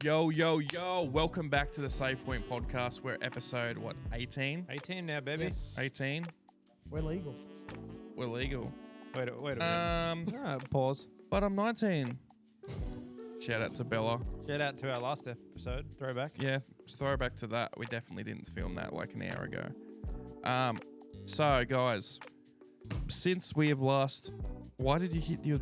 Yo, yo, yo. Welcome back to the Point Podcast. We're episode, 18? 18 now, baby. Yes. 18? We're legal. We're legal. Wait a minute. Pause. But I'm 19. Shout out to Bella. Shout out to our last episode. Throwback. Yeah, throwback to that. We definitely didn't film that like an hour ago. So, guys, since we have last... Why did you hit your...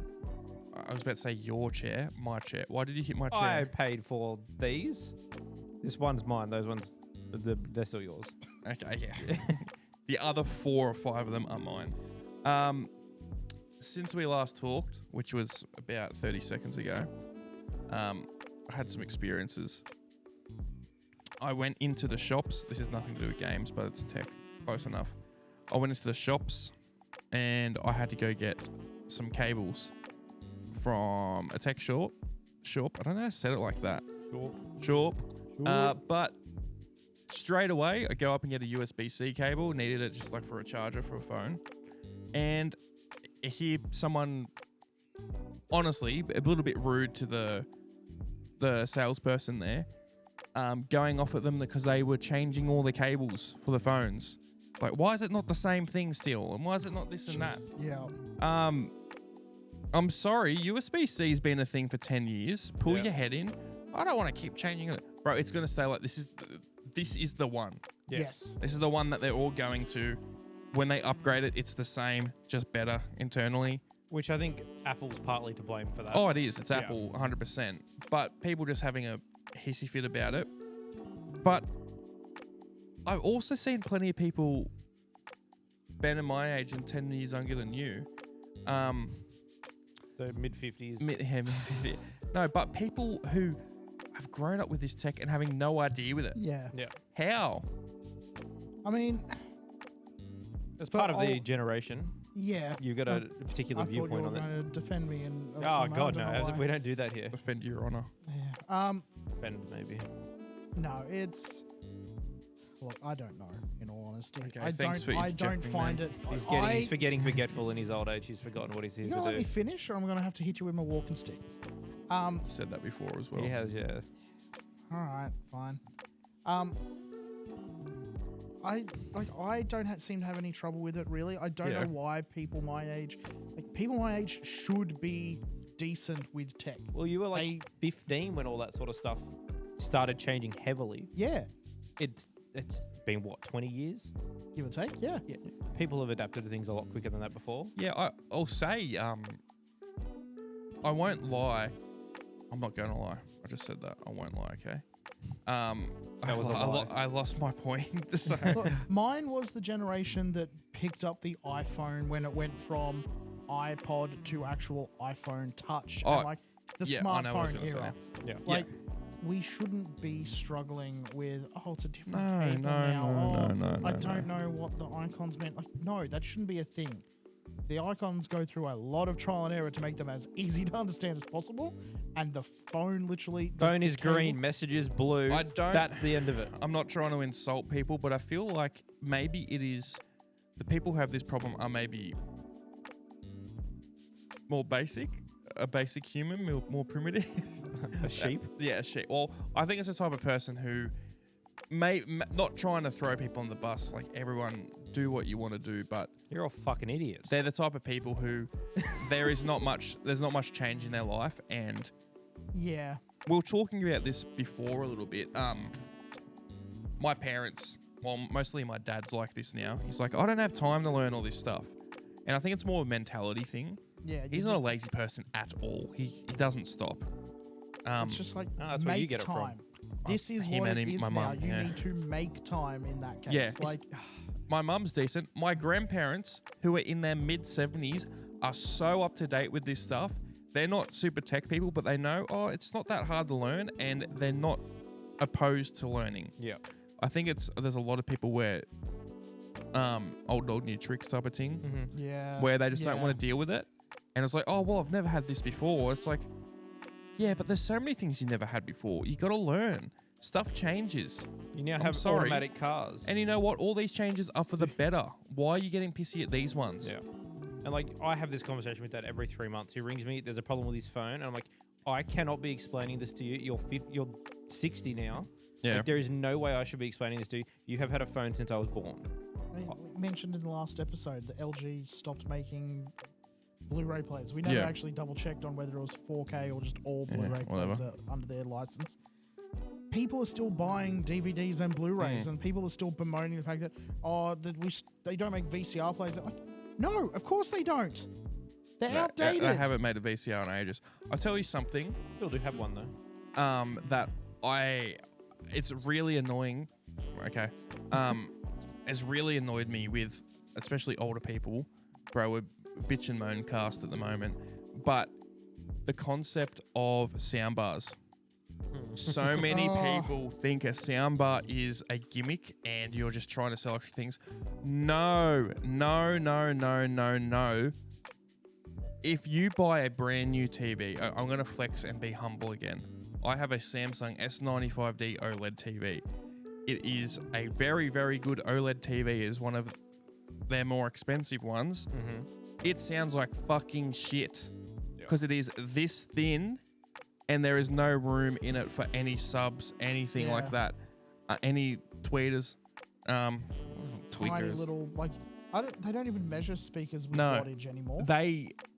I was about to say your chair, my chair. Why did you hit my chair? I paid for these. This one's mine. Those ones, they're still yours. Okay, yeah. The other 4 or 5 of them are mine. Since we last talked, which was about 30 seconds ago, I had some experiences. I went into the shops. This has nothing to do with games, but it's tech. Close enough. I went into the shops and I had to go get some cables from a tech shop. I don't know how to say it like that. Shop. But straight away, I go up and get a USB-C cable. Needed it just like for a charger for a phone. And I hear someone, honestly, a little bit rude to the salesperson there, going off at them because they were changing all the cables for the phones. Like, why is it not the same thing still? And why is it not this and that? Yeah. I'm sorry, USB-C's been a thing for 10 years. Pull your head in. I don't want to keep changing it. Bro, it's going to stay like this is the one. Yes. This is the one that they're all going to. When they upgrade it, it's the same, just better internally. Which I think Apple's partly to blame for that. Oh, it is. It's Apple, 100%. But people just having a hissy fit about it. But I've also seen plenty of people, Ben and my age and 10 years younger than you, So mid-50s. Mid-50s. No, but people who have grown up with this tech and having no idea with it. Yeah. Yeah. How? I mean, It's part of the generation. yeah. You've got a particular viewpoint on I thought you were it. going to defend me. And Oh, God, no. We don't do that here. Defend your honor. Yeah. Defend, maybe. No, it's... Look, I don't know, in all honesty. Okay, I thanks for don't interjecting find then. it... He's getting forgetful in his old age. He's forgotten what he's here You to gonna let me do. finish, or I'm going to have to hit you with my walking stick? You said that before as well. He has, yeah. All right, fine. I don't seem to have any trouble with it, really. I don't know why people my age should be decent with tech. Well, you were like 15 when all that sort of stuff started changing heavily. Yeah, It's been, what, 20 years? give or take. Yeah. Yeah. People have adapted to things a lot quicker than that before. Yeah, I'll say, I won't lie. I'm not going to lie. I just said that. I won't lie, okay? That was a lie. I lost my point. So. Look, mine was the generation that picked up the iPhone when it went from iPod to actual iPhone Touch. Oh, and like the I know what I was smartphone gonna era. say. Yeah. Like, we shouldn't be struggling with, it's a different No, cable now. I no. don't know what the icons meant. Like, no, that shouldn't be a thing. The icons go through a lot of trial and error to make them as easy to understand as possible. And the phone literally... Phone is green, messages blue. That's the end of it. I'm not trying to insult people, but I feel like maybe it is... The people who have this problem are maybe more basic, a basic human, more primitive. A sheep? Yeah, a sheep. Well, I think it's the type of person who not trying to throw people on the bus, like everyone do what you want to do, but You're all fucking idiots. they're the type of people who there's not much change in their life. And Yeah. we were talking about this before a little bit. My parents, well, mostly my dad's like this now. He's like, I don't have time to learn all this stuff. And I think it's more a mentality thing. Yeah. He's not a lazy person at all. He doesn't stop. It's just like, that's where you make get it from. time. This is Him what and it is my now. mum, You yeah. need to make time in that case. Yeah. Like, My mum's decent. My grandparents, who are in their mid-70s, are so up to date with this stuff. They're not super tech people, but they know, it's not that hard to learn, and they're not opposed to learning. Yeah. I think there's a lot of people where old dog new tricks type of thing, yeah. where they just don't want to deal with it. And it's like, I've never had this before. It's like, yeah, but there's so many things you never had before. You got to learn. Stuff changes. You now have automatic cars. And you know what? All these changes are for the better. Why are you getting pissy at these ones? Yeah. And like, I have this conversation with Dad every 3 months. He rings me, there's a problem with his phone, and I'm like, I cannot be explaining this to you. You're 60 now. Yeah. Like, there is no way I should be explaining this to you. You have had a phone since I was born. We mentioned in the last episode that LG stopped making Blu-ray players. We never Yeah. actually double-checked on whether it was 4K or just all Blu-ray whatever. players under their license. People are still buying DVDs and Blu-rays, and people are still bemoaning the fact that they don't make VCR players. Like, no, of course they don't. They're outdated. I haven't made a VCR in ages. I'll tell you something. Still do have one though. It's really annoying. Okay. It's really annoyed me with, especially older people. Bro, we're bitch and moan cast at the moment. But the concept of soundbars. So many people think a soundbar is a gimmick and you're just trying to sell extra things. No. If you buy a brand new TV, I'm going to flex and be humble again. I have a Samsung S95D OLED TV. It is a very, very good OLED TV. It is one of their more expensive ones. Mm-hmm. It sounds like fucking shit because it is this thin and there is no room in it for any subs, anything like that. Any tweeters, Tiny tweakers. little, like, they don't even measure speakers with No. wattage anymore.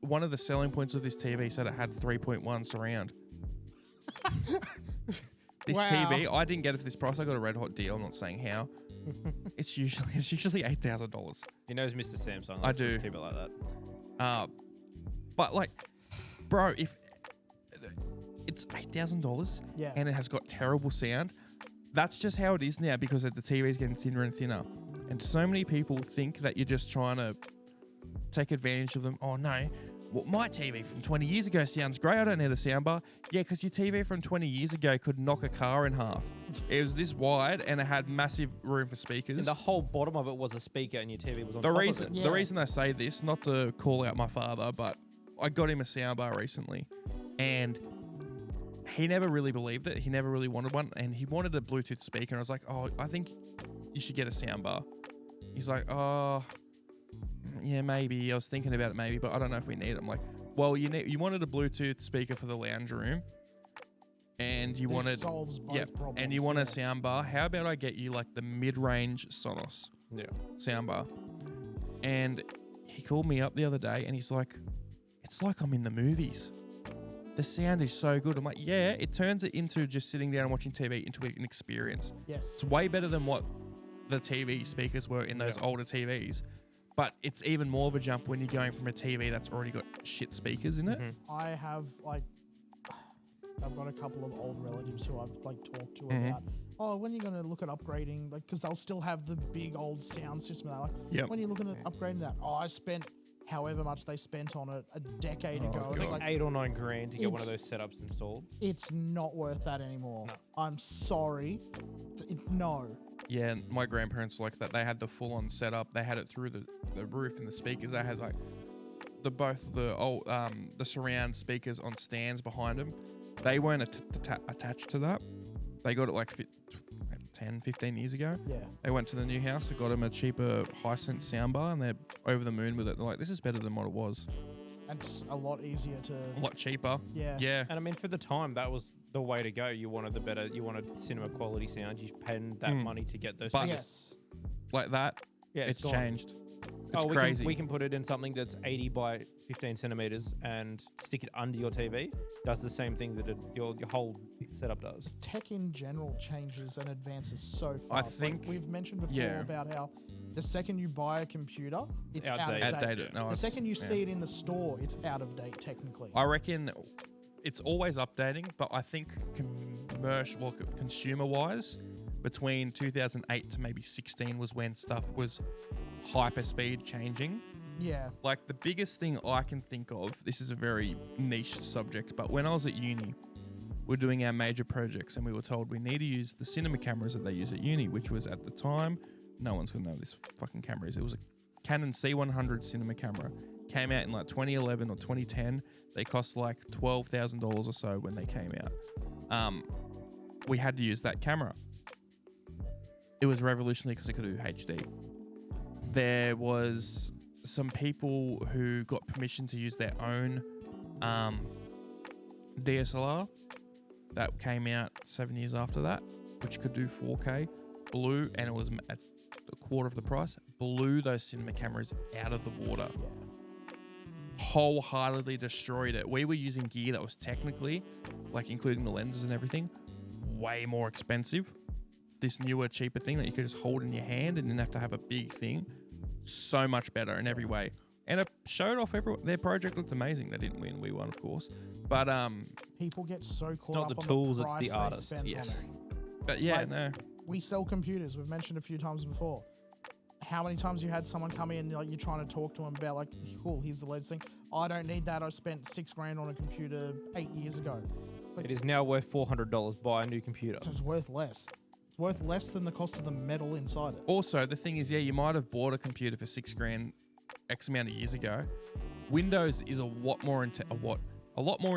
One of the selling points of this TV said it had 3.1 surround. This Wow. TV, I didn't get it for this price. I got a red hot deal. I'm not saying how. It's usually $8,000. He knows Mr. Samsung. I Let's do. just keep it like that. But like, bro, if it's $8,000 Yeah. and it has got terrible sound, that's just how it is now because the TV is getting thinner and thinner. And so many people think that you're just trying to take advantage of them. Oh no, well, my TV from 20 years ago sounds great. I don't need a soundbar. Yeah, because your TV from 20 years ago could knock a car in half. It was this wide and it had massive room for speakers. And the whole bottom of it was a speaker, and your TV was on The top reason of it. Yeah. the reason I say this, not to call out my father, but I got him a soundbar recently, and he never really believed it. He never really wanted one, and he wanted a Bluetooth speaker. And I was like, "Oh, I think you should get a soundbar." He's like, "Oh, yeah, maybe." I was thinking about it, maybe, but I don't know if we need it. I'm like, "Well, you wanted a Bluetooth speaker for the lounge room, and you This wanted solves both problems. and you want a soundbar. How about I get you like the mid-range Sonos Yeah. soundbar?" And he called me up the other day and he's like, "It's like I'm in the movies. The sound is so good." I'm like, "Yeah, it turns it into just sitting down and watching TV into an experience. Yes. It's way better than what the TV speakers were in those older TVs. But it's even more of a jump when you're going from a TV that's already got shit speakers in it." I have I've got a couple of old relatives who I've talked to Mm-hmm. about, oh, when are you going to look at upgrading? Because they'll still have the big old sound system. They're like, Yep. when are you looking at upgrading that? Oh, I spent however much they spent on it a decade Oh, ago. It's It's like like, 8 or 9 grand to get one of It's- those setups installed. it's not worth that anymore. No. I'm sorry. No. Yeah, and my grandparents like that. They had the full-on setup. They had it through the roof and the speakers. They had like the surround speakers on stands behind them. They weren't attached to that. They got it like 10, 15 years ago. Yeah. They went to the new house. They got them a cheaper Hisense soundbar, and they're over the moon with it. They're like, "This is better than what it was. And it's a lot easier to. A lot cheaper." Yeah. Yeah. And I mean, for the time, that was the way to go. You wanted you wanted cinema quality sound. You paid that money to get those. But- speakers. Yes. Like that. Yeah, It's gone. changed. It's we crazy. we can put it in something that's 80 by 15 centimeters and stick it under your TV. Does the same thing that your whole setup does. Tech in general changes and advances so fast. I think- like we've mentioned before yeah. about how the second you buy a computer, it's Outdated. out of date. Outdated. No, The it's- second you yeah. see it in the store, it's out of date technically. I reckon it's always updating, but I think consumer-wise, between 2008 to maybe 16 was when stuff was hyper-speed changing. Yeah. Like the biggest thing I can think of, this is a very niche subject, but when I was at uni, we're doing our major projects and we were told we need to use the cinema cameras that they use at uni, which was at the time, no one's going to know this fucking camera is. It was a Canon C100 cinema camera. Came out in like 2011 or 2010. They cost like $12,000 or so when they came out. We had to use that camera. It was revolutionary because it could do HD. There was some people who got permission to use their own DSLR that came out 7 years after that, which could do 4K, blew, and it was at a quarter of the price, blew those cinema cameras out of the water. Wholeheartedly destroyed it. We were using gear that was technically, like including the lenses and everything, way more expensive. This newer, cheaper thing that you could just hold in your hand and didn't have to have a big thing, so much better in every way. And it showed off their project looked amazing. They didn't win, we won, of course. But people get so caught not up the on tools, the it's price the they artist. spend Yes. on it. but yeah, Like- no. We sell computers. We've mentioned a few times before. How many times you had someone come in, like you're trying to talk to them about, like, cool, here's the latest thing. I don't need that. I spent $6,000 on a computer 8 years ago. It's like, It is now worth $400. Buy a new computer. it's worth less. It's worth less than the cost of the metal inside it. Also, the thing is, yeah, you might have bought a computer for $6,000 X amount of years ago. Windows is a lot more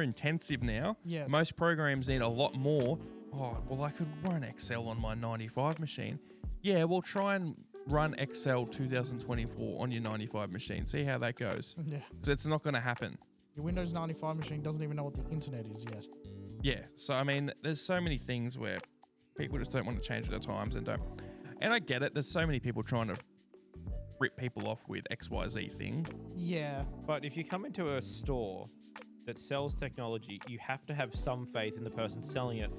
intensive now. Yes. Most programs need a lot more. Oh, well, I could run Excel on my 95 machine. Yeah, well, try and run Excel 2024 on your 95 machine. See how that goes. Yeah. Because it's not going to happen. Your Windows 95 machine doesn't even know what the internet is yet. Yeah, so I mean, there's so many things where people just don't want to change at the times and don't. And I get it. There's so many people trying to rip people off with XYZ thing. Yeah. But if you come into a store that sells technology, you have to have some faith in the person selling it.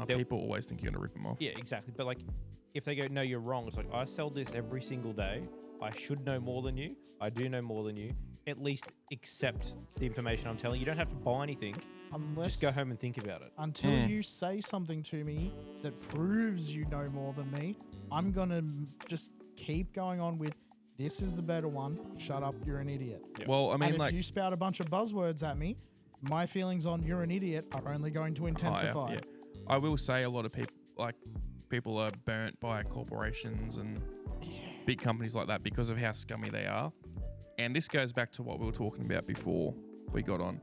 They'll- People always think you're going to rip them off. Yeah, exactly. But like, if they go, no, you're wrong. It's like, I sell this every single day. I should know more than you. I do know more than you. At least accept the information I'm telling you. You don't have to buy anything. Unless Just go home and think about it. until you say something to me that proves you know more than me, I'm gonna just keep going on with this is the better one. Shut up, you're an idiot. Yeah. Well, I mean, And if like, you spout a bunch of buzzwords at me, my feelings on you're an idiot are only going to intensify. yeah. I will say a lot of people are burnt by corporations and big companies like that because of how scummy they are. And this goes back to what we were talking about before we got on.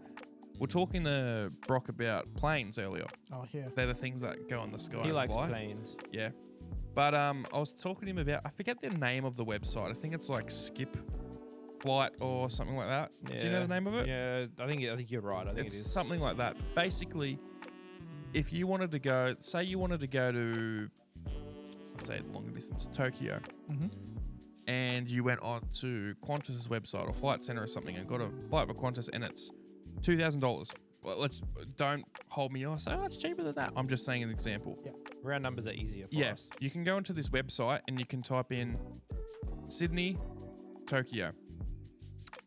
We're talking to Brock about planes earlier. Oh yeah. They're the things that go in the sky. He and likes fly. planes. Yeah. But I was talking to him about, I forget the name of the website. I think it's like Skip Flight or something like that. Do you know the name of it? Yeah, I think you're right. I think It's it is. something like that. Basically, if you wanted to go, say you wanted to go to, let's say longer distance, Tokyo, Mm-hmm. and you went on to Qantas's website or Flight Center or something and got a flight with Qantas and it's $2,000. Well, don't hold me off. Oh, it's cheaper than that. I'm just saying an example. Yeah. Round numbers are easier for Yeah, us. you can go into this website and you can type in Sydney, Tokyo,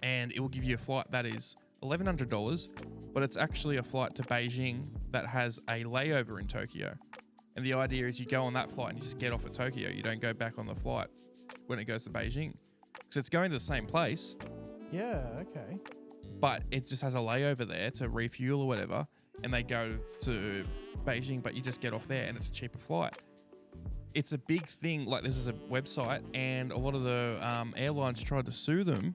and it will give you a flight that is $1,100, but it's actually a flight to Beijing that has a layover in Tokyo. And the idea is you go on that flight and you just get off at Tokyo. You don't go back on the flight when it goes to Beijing. Because it's going to the same place, Yeah. Okay. but it just has a layover there to refuel or whatever, and they go to Beijing, but you just get off there and it's a cheaper flight. It's a big thing. Like, this is a website, and a lot of the airlines tried to sue them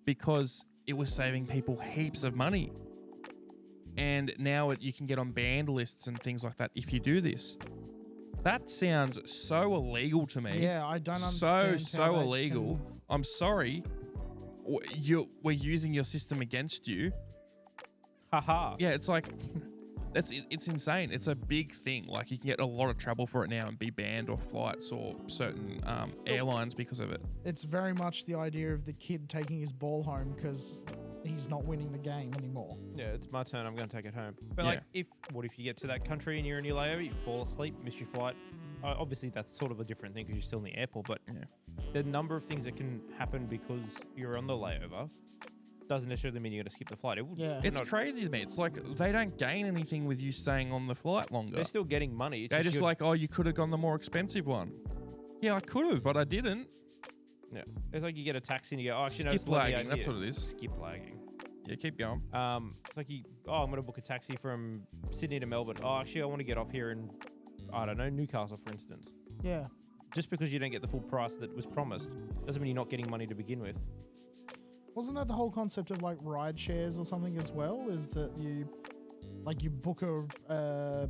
because it was saving people heaps of money. And now you can get on banned lists and things like that if you do this. That sounds so illegal to me. Yeah, I don't understand. So how they illegal. can- I'm sorry. We're using your system against you. Haha. Yeah, it's like it's insane. It's a big thing. Like, you can get a lot of trouble for it now and be banned off flights or certain airlines because of it. It's very much the idea of the kid taking his ball home because he's not winning the game anymore. Yeah, it's my turn. I'm going to take it home. But Yeah. like, what if you get to that country and you're in your layover, you fall asleep, miss your flight? Obviously, that's sort of a different thing because you're still in the airport. But Yeah. the number of things that can happen because you're on the layover doesn't necessarily mean you're going to skip the flight. Yeah. It's crazy to me. It's like they don't gain anything with you staying on the flight longer. They're still getting money. It's They're just you're- like, oh, you could have gone the more expensive one. Yeah, I could have, but I didn't. yeah. It's like you get a taxi and you go, oh, actually, no, Skip it's let me lagging. out That's here. what it is. Skip lagging. Yeah, keep going. It's like I'm going to book a taxi from Sydney to Melbourne. Oh, actually, I want to get off here in, I don't know, Newcastle, for instance. Yeah. Just because you don't get the full price that was promised doesn't mean you're not getting money to begin with. Wasn't that the whole concept of like ride shares or something as well? Is that you book a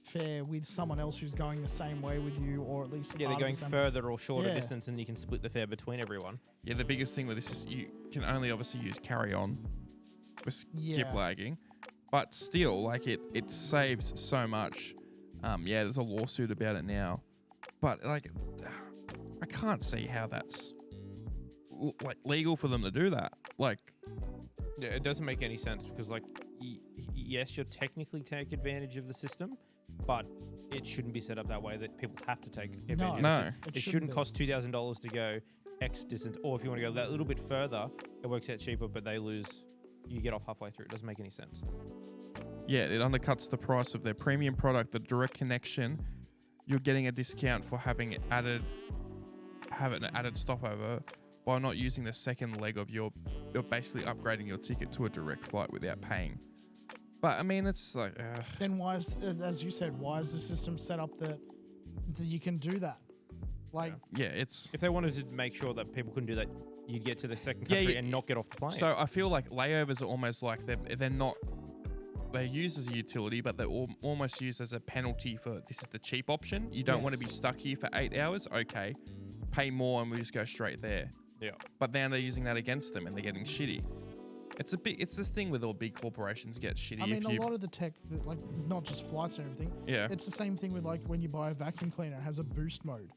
fare with someone else who's going the same way with you, or at least Yeah, they're part of going the same- further or shorter Yeah. distance, and you can split the fare between everyone. Yeah, the biggest thing with this is you can only obviously use carry on with skip Yeah. lagging, But still, like it saves so much. Yeah, there's a lawsuit about it now, but like I can't see how that's like legal for them to do that. Like, Yeah, it doesn't make any sense because, like, yes, you're technically take advantage of the system, but it shouldn't be set up that way that people have to take advantage. No. It shouldn't cost $2,000 to go X distance, or if you want to go that little bit further, it works out cheaper, but they lose. You get off halfway through. It doesn't make any sense. yeah, it undercuts the price of their premium product, the direct connection. You're getting a discount for having an added stopover by not using the second leg of you're basically upgrading your ticket to a direct flight without paying. But I mean, it's like Then why is, as you said, why is the system set up that you can do that? Like, yeah, it's If they wanted to make sure that people couldn't do that, you'd get to the second country and not get off the plane. so I feel like layovers are almost like they're not. They're used as a utility, but they're almost used as a penalty for this is the cheap option. You don't want to be stuck here for 8 hours. Okay, pay more and we just go straight there. yeah. But now they're using that against them and they're getting shitty. It's this thing with all big corporations get shitty. I mean, if you, a lot of the tech, that, like not just flights and everything. Yeah. It's the same thing with like when you buy a vacuum cleaner, it has a boost mode.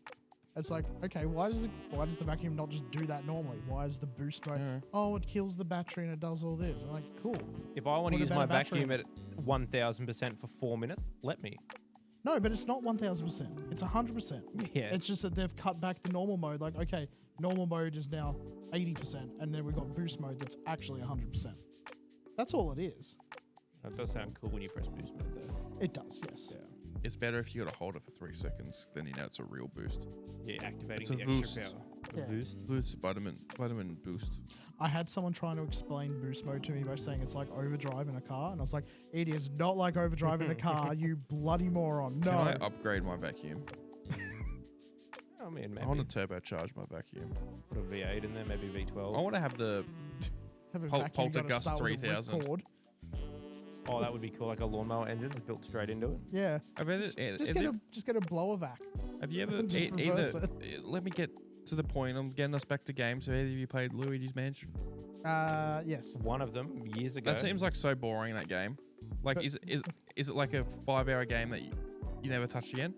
It's like, okay, why does the vacuum not just do that normally? Why is the boost mode? Yeah. Oh, it kills the battery and it does all this. I'm like, cool. If I want to Put a use better my battery vacuum at 1,000% for 4 minutes, let me. No, but it's not 1,000%. It's 100%. Yeah. It's just that they've cut back the normal mode. Like, okay, normal mode is now 80%, and then we've got boost mode that's actually 100%. That's all it is. That does sound cool when you press boost mode there. It does, yes. Yeah. it's better if you got to hold it for 3 seconds, then you know it's a real boost. Yeah, activating It's a the boost. extra power. Yeah. A boost. Boost, vitamin boost. I had someone trying to explain boost mode to me by saying it's like overdrive in a car, and I was like, it is not like overdrive in a car, you bloody moron. No. Can I upgrade my vacuum? I mean, maybe I want to turbocharge my vacuum. put a V8 in there, maybe V12. I want to have the Have a Pol- vacuum, you gotta Poltergust start with a 3000. ripcord. Oh, that would be cool. Like a lawnmower engine just built straight into it. Yeah. Just Get a blower vac. have you ever just reverse let me get to the point. I'm getting us back to games. Have either of you played Luigi's Mansion? Yes. One of them years ago. That seems like so boring, that game. Like, But- is it like a 5-hour game that you never touched again?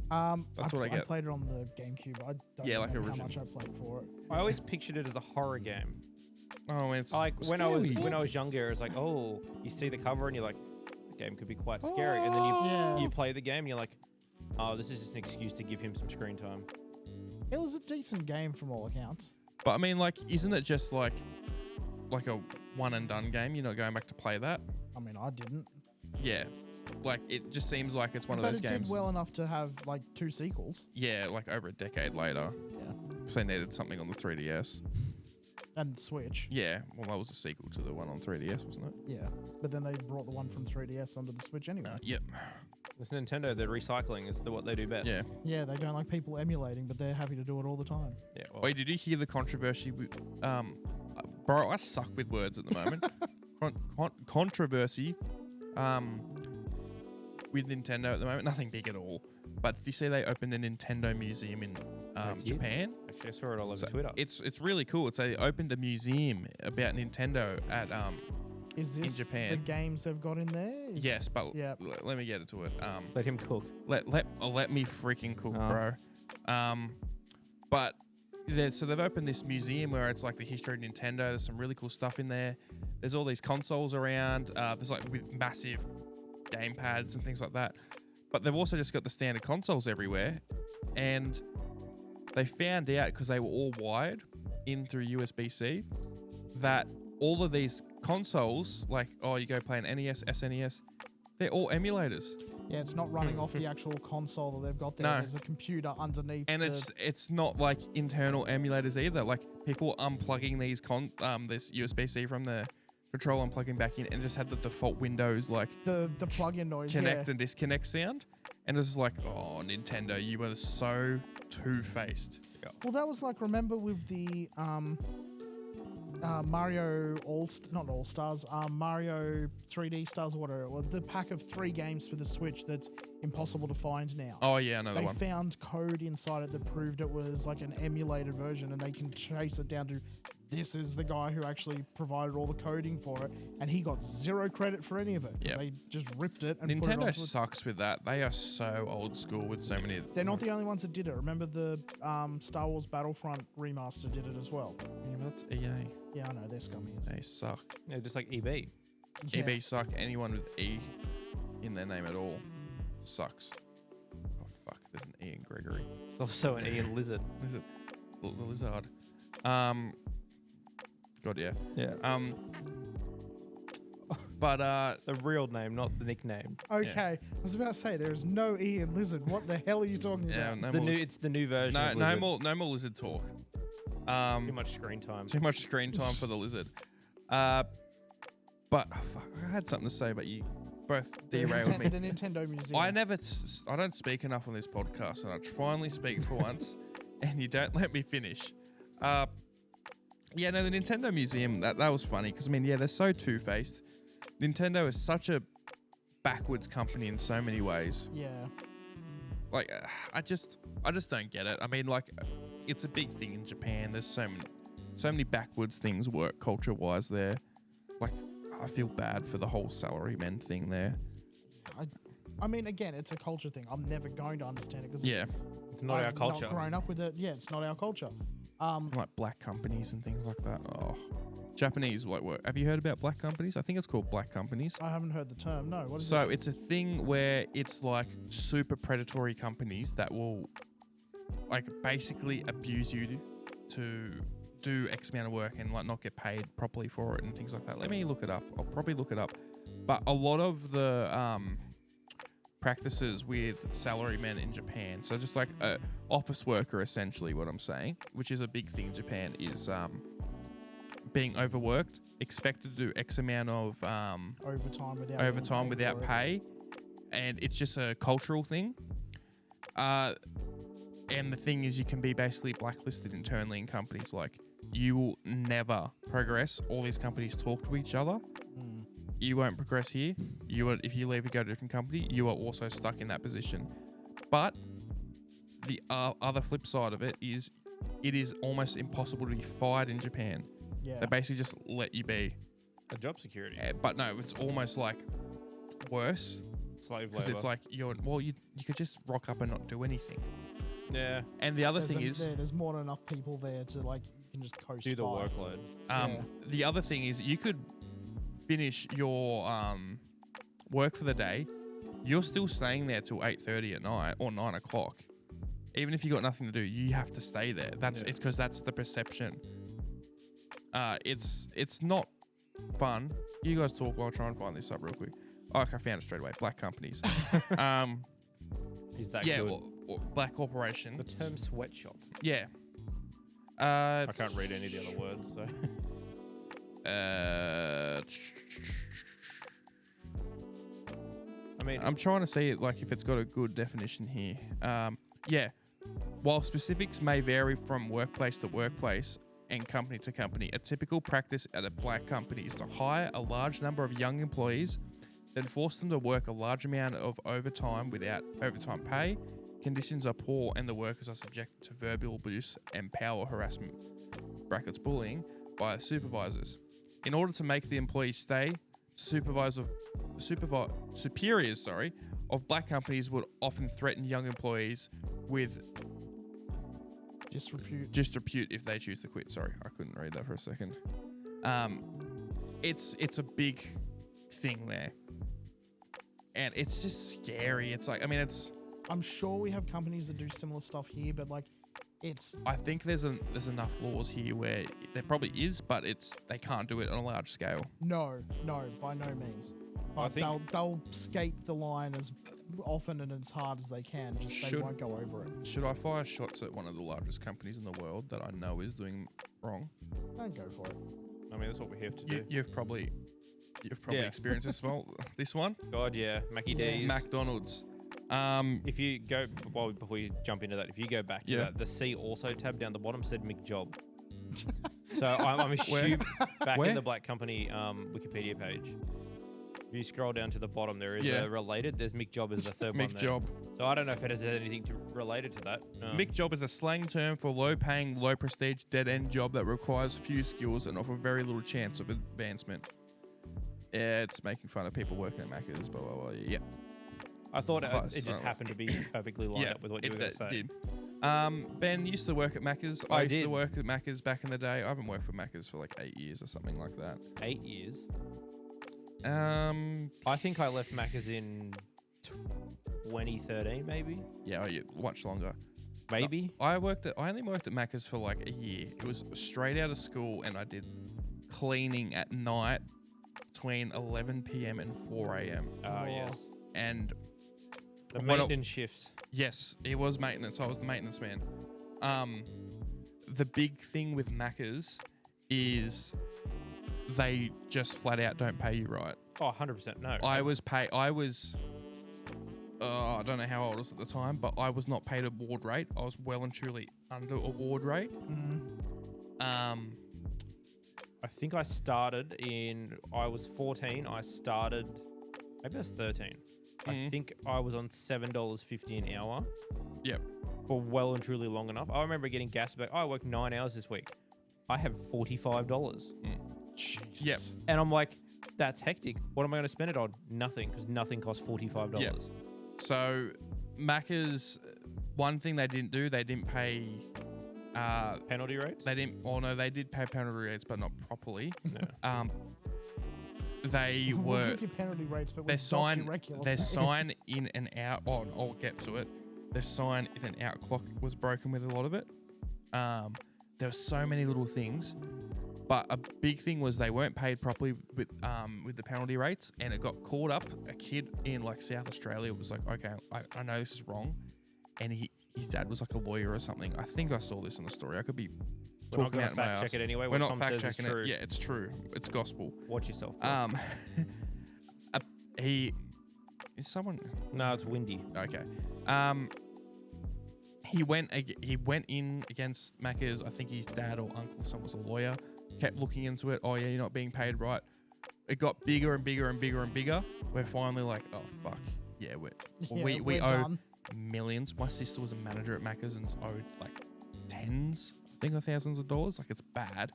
That's what I I get. played it on the GameCube. I don't Yeah, like remember how original. much I played for it. I always pictured it as a horror game. Oh, it's Like when I was scary. younger, it's like, oh, you see the cover and you're like, the game could be quite scary, and then Yeah. you play the game and you're like, oh, this is just an excuse to give him some screen time. It was a decent game from all accounts. But I mean, like, isn't it just like a one and done game? You're not going back to play that? I mean, I didn't. Yeah. Like, it just seems like it's one But of those it games. did well enough to have like 2 sequels. Yeah, like over a decade later. Yeah. Because they needed something on the 3DS. And Switch. Yeah, well, that was a sequel to the one on 3DS, wasn't it? Yeah. But then they brought the one from 3DS onto the Switch anyway. Yep. It's Nintendo. They're recycling. It's what they do best. Yeah. Yeah, they don't like people emulating, but they're happy to do it all the time. Yeah. Well, Wait, did you hear the controversy? Bro, I suck with words at the moment. Controversy with Nintendo at the moment. Nothing big at all. But did you see they opened a Nintendo museum in did? Japan? actually, I saw it all over So Twitter. It's really cool. They opened a museum about Nintendo at Is this Japan. the games they've got in there? yes, but Yeah. let me get into it. Let him cook. Let me freaking cook, Oh. bro. But so they've opened this museum where it's like the history of Nintendo. There's some really cool stuff in there. There's all these consoles around. There's like with massive game pads and things like that. But they've also just got the standard consoles everywhere. And they found out, because they were all wired in through USB-C, that all of these consoles, like, you go play an NES, SNES, they're all emulators. Yeah, it's not running off the actual console that they've got there. No. There's a computer underneath. And it's not like internal emulators either. Like, people unplugging these this USB-C from the controller and plugging back in, and just had the default Windows like the plug-in noise. connect Yeah. and disconnect sound. And it's like, oh, Nintendo, you were so two-faced. Well, that was like, remember with the Mario Mario 3D Stars or whatever, well, the pack of 3 games for the Switch that's impossible to find now. Oh yeah, another They one. found code inside it that proved it was like an emulated version, and they can trace it down to this is the guy who actually provided all the coding for it, and he got 0 credit for any of it. Yep. They just ripped it and put it Nintendo onto it. sucks with that. They are so old school with so many. They're not the only ones that did it. Remember the Star Wars Battlefront remaster did it as well. Yeah, but that's EA. Yeah, I know, they're scummies. They suck. Yeah, just like EB. Yeah. EB suck. Anyone with E in their name at all sucks. Oh fuck! There's an E in Gregory. There's also an Ian Lizard. Is it the lizard? God, yeah. Yeah. But The real name, not the nickname. Okay, I was about to say there is no E in Lizard. What the hell are you talking yeah, about? no more. It's the new version. No, of no Lizard. more lizard talk. Too much screen time. Too much screen time for the lizard. But oh, fuck, I had something to say, but you both derailed me. The Nintendo Museum. I don't speak enough on this podcast, and I finally speak for once, and you don't let me finish. Yeah, no, the Nintendo Museum, that was funny, because, I mean, yeah, they're so two-faced. Nintendo is such a backwards company in so many ways. Yeah. Like, I just don't get it. I mean, like, it's a big thing in Japan. There's so many backwards things work culture-wise there. Like, I feel bad for the whole salaryman thing there. I mean, again, it's a culture thing. I'm never going to understand it because It's not our culture. Not grown up with it. Yeah, it's not our culture. Like black companies and things like that. Oh, Japanese like work. Have you heard about black companies? I think it's called black companies. I haven't heard the term. No, what is it? So it's a thing where it's like super predatory companies that will like basically abuse you to do X amount of work and like not get paid properly for it and things like that. Let me look it up. I'll probably look it up. But a lot of the practices with salarymen in Japan, so just like a office worker essentially, what I'm saying, which is a big thing in Japan, is being overworked, expected to do X amount of overtime without pay, and it's just a cultural thing. And the thing is, you can be basically blacklisted internally in companies. Like, you will never progress. All these companies talk to each other. You won't progress here. If you leave and go to a different company, you are also stuck in that position. But the other flip side of it is almost impossible to be fired in Japan. Yeah. They basically just let you be. A job security. But no, it's almost like worse. Slave Because labor. it's like you could just rock up and not do anything. Yeah. And the other thing is, there's more than enough people there to like you can just coast Do the by. workload. the other thing is you could finish your work for the day. You're still staying there till 8:30 at night or 9 o'clock. Even if you got nothing to do, you have to stay there. It's because that's the perception. It's not fun. You guys talk while I try and find this up real quick. Oh, okay, I found it straight away. Black companies. Is that yeah, good? or black corporation. The term sweatshop. Yeah. I can't read any of the other words, so. I mean, I'm trying to see it like if it's got a good definition here. Yeah. While specifics may vary from workplace to workplace and company to company, a typical practice at a black company is to hire a large number of young employees, then force them to work a large amount of overtime without overtime pay. Conditions are poor and the workers are subjected to verbal abuse and power harassment (brackets bullying) by supervisors. In order to make the employees stay, superiors of black companies would often threaten young employees with disrepute if they choose to quit. Sorry, I couldn't read that for a second. It's a big thing there, and it's just scary. It's like, I mean, I'm sure we have companies that do similar stuff here, but like, I think there's enough laws here where there probably is, but they can't do it on a large scale. No, by no means. But I think they'll skate the line as often and as hard as they can. They won't go over it. Should I fire shots at one of the largest companies in the world that I know is doing wrong? Don't go for it. I mean, that's what we have to do. You've probably experienced this one. God, yeah. Mackie D's. McDonald's. If you go, before we jump into that, if you go back to that, the C also tab down the bottom said McJob. So I'm assuming back in the black company Wikipedia page. If you scroll down to the bottom, there is a related. There's McJob as the third one there. McJob. So I don't know if it has anything related to that. Mick job is a slang term for low-paying, low-prestige, dead-end job that requires few skills and offer very little chance of advancement. Yeah, it's making fun of people working at Macca's, blah, blah, blah. Yeah. I thought it Close, just happened to be perfectly lined up with what you were going to say. Did. Ben used to work at Macca's. I used to work at Macca's back in the day. I haven't worked for Macca's for like 8 years or something like that. 8 years? I think I left Macca's in 2013, maybe. Yeah, much longer. Maybe. I only worked at Macca's for like a year. It was straight out of school, and I did cleaning at night between 11 p.m. and 4 a.m. Oh, yes. And the maintenance shifts. Yes, it was maintenance. I was the maintenance man. The big thing with Macca's is they just flat out don't pay you right. Oh, 100% no. I don't know how old I was at the time, but I was not paid award rate. I was well and truly under award rate. I think I started I was 14. I started, maybe I was 13. I think I was on $7.50 an hour. Yep. For well and truly long enough. I remember getting gas back. I worked 9 hours this week. I have $45. Jesus. Yep. And I'm like, that's hectic. What am I going to spend it on? Nothing, because nothing costs $45. Yep. So Macca's, one thing they didn't do, they didn't pay penalty rates? They didn't. Oh no, they did pay penalty rates, but not properly. No. They We'll were. give you penalty rates, but Their we'll dock you sign. regularly. Their sign in and out. Oh, I'll get to it. Their sign in and out clock was broken with a lot of it. There were so many little things, but a big thing was they weren't paid properly with the penalty rates, and it got called up. A kid in like South Australia was like, okay, I know this is wrong, and his dad was like a lawyer or something. I think I saw this in the story. I could be. We're not going to fact check it anyway. We're not fact checking it. Yeah, it's true. It's gospel. Watch yourself. He is someone. No, it's windy. Okay. He went in against Macca's. I think his dad or uncle, someone was a lawyer. Kept looking into it. Oh yeah, you're not being paid right. It got bigger and bigger and bigger and bigger. We're finally like, oh fuck, yeah, we we're owe done. millions. My sister was a manager at Macca's and owed like tens, I think, of thousands of dollars. Like, it's bad.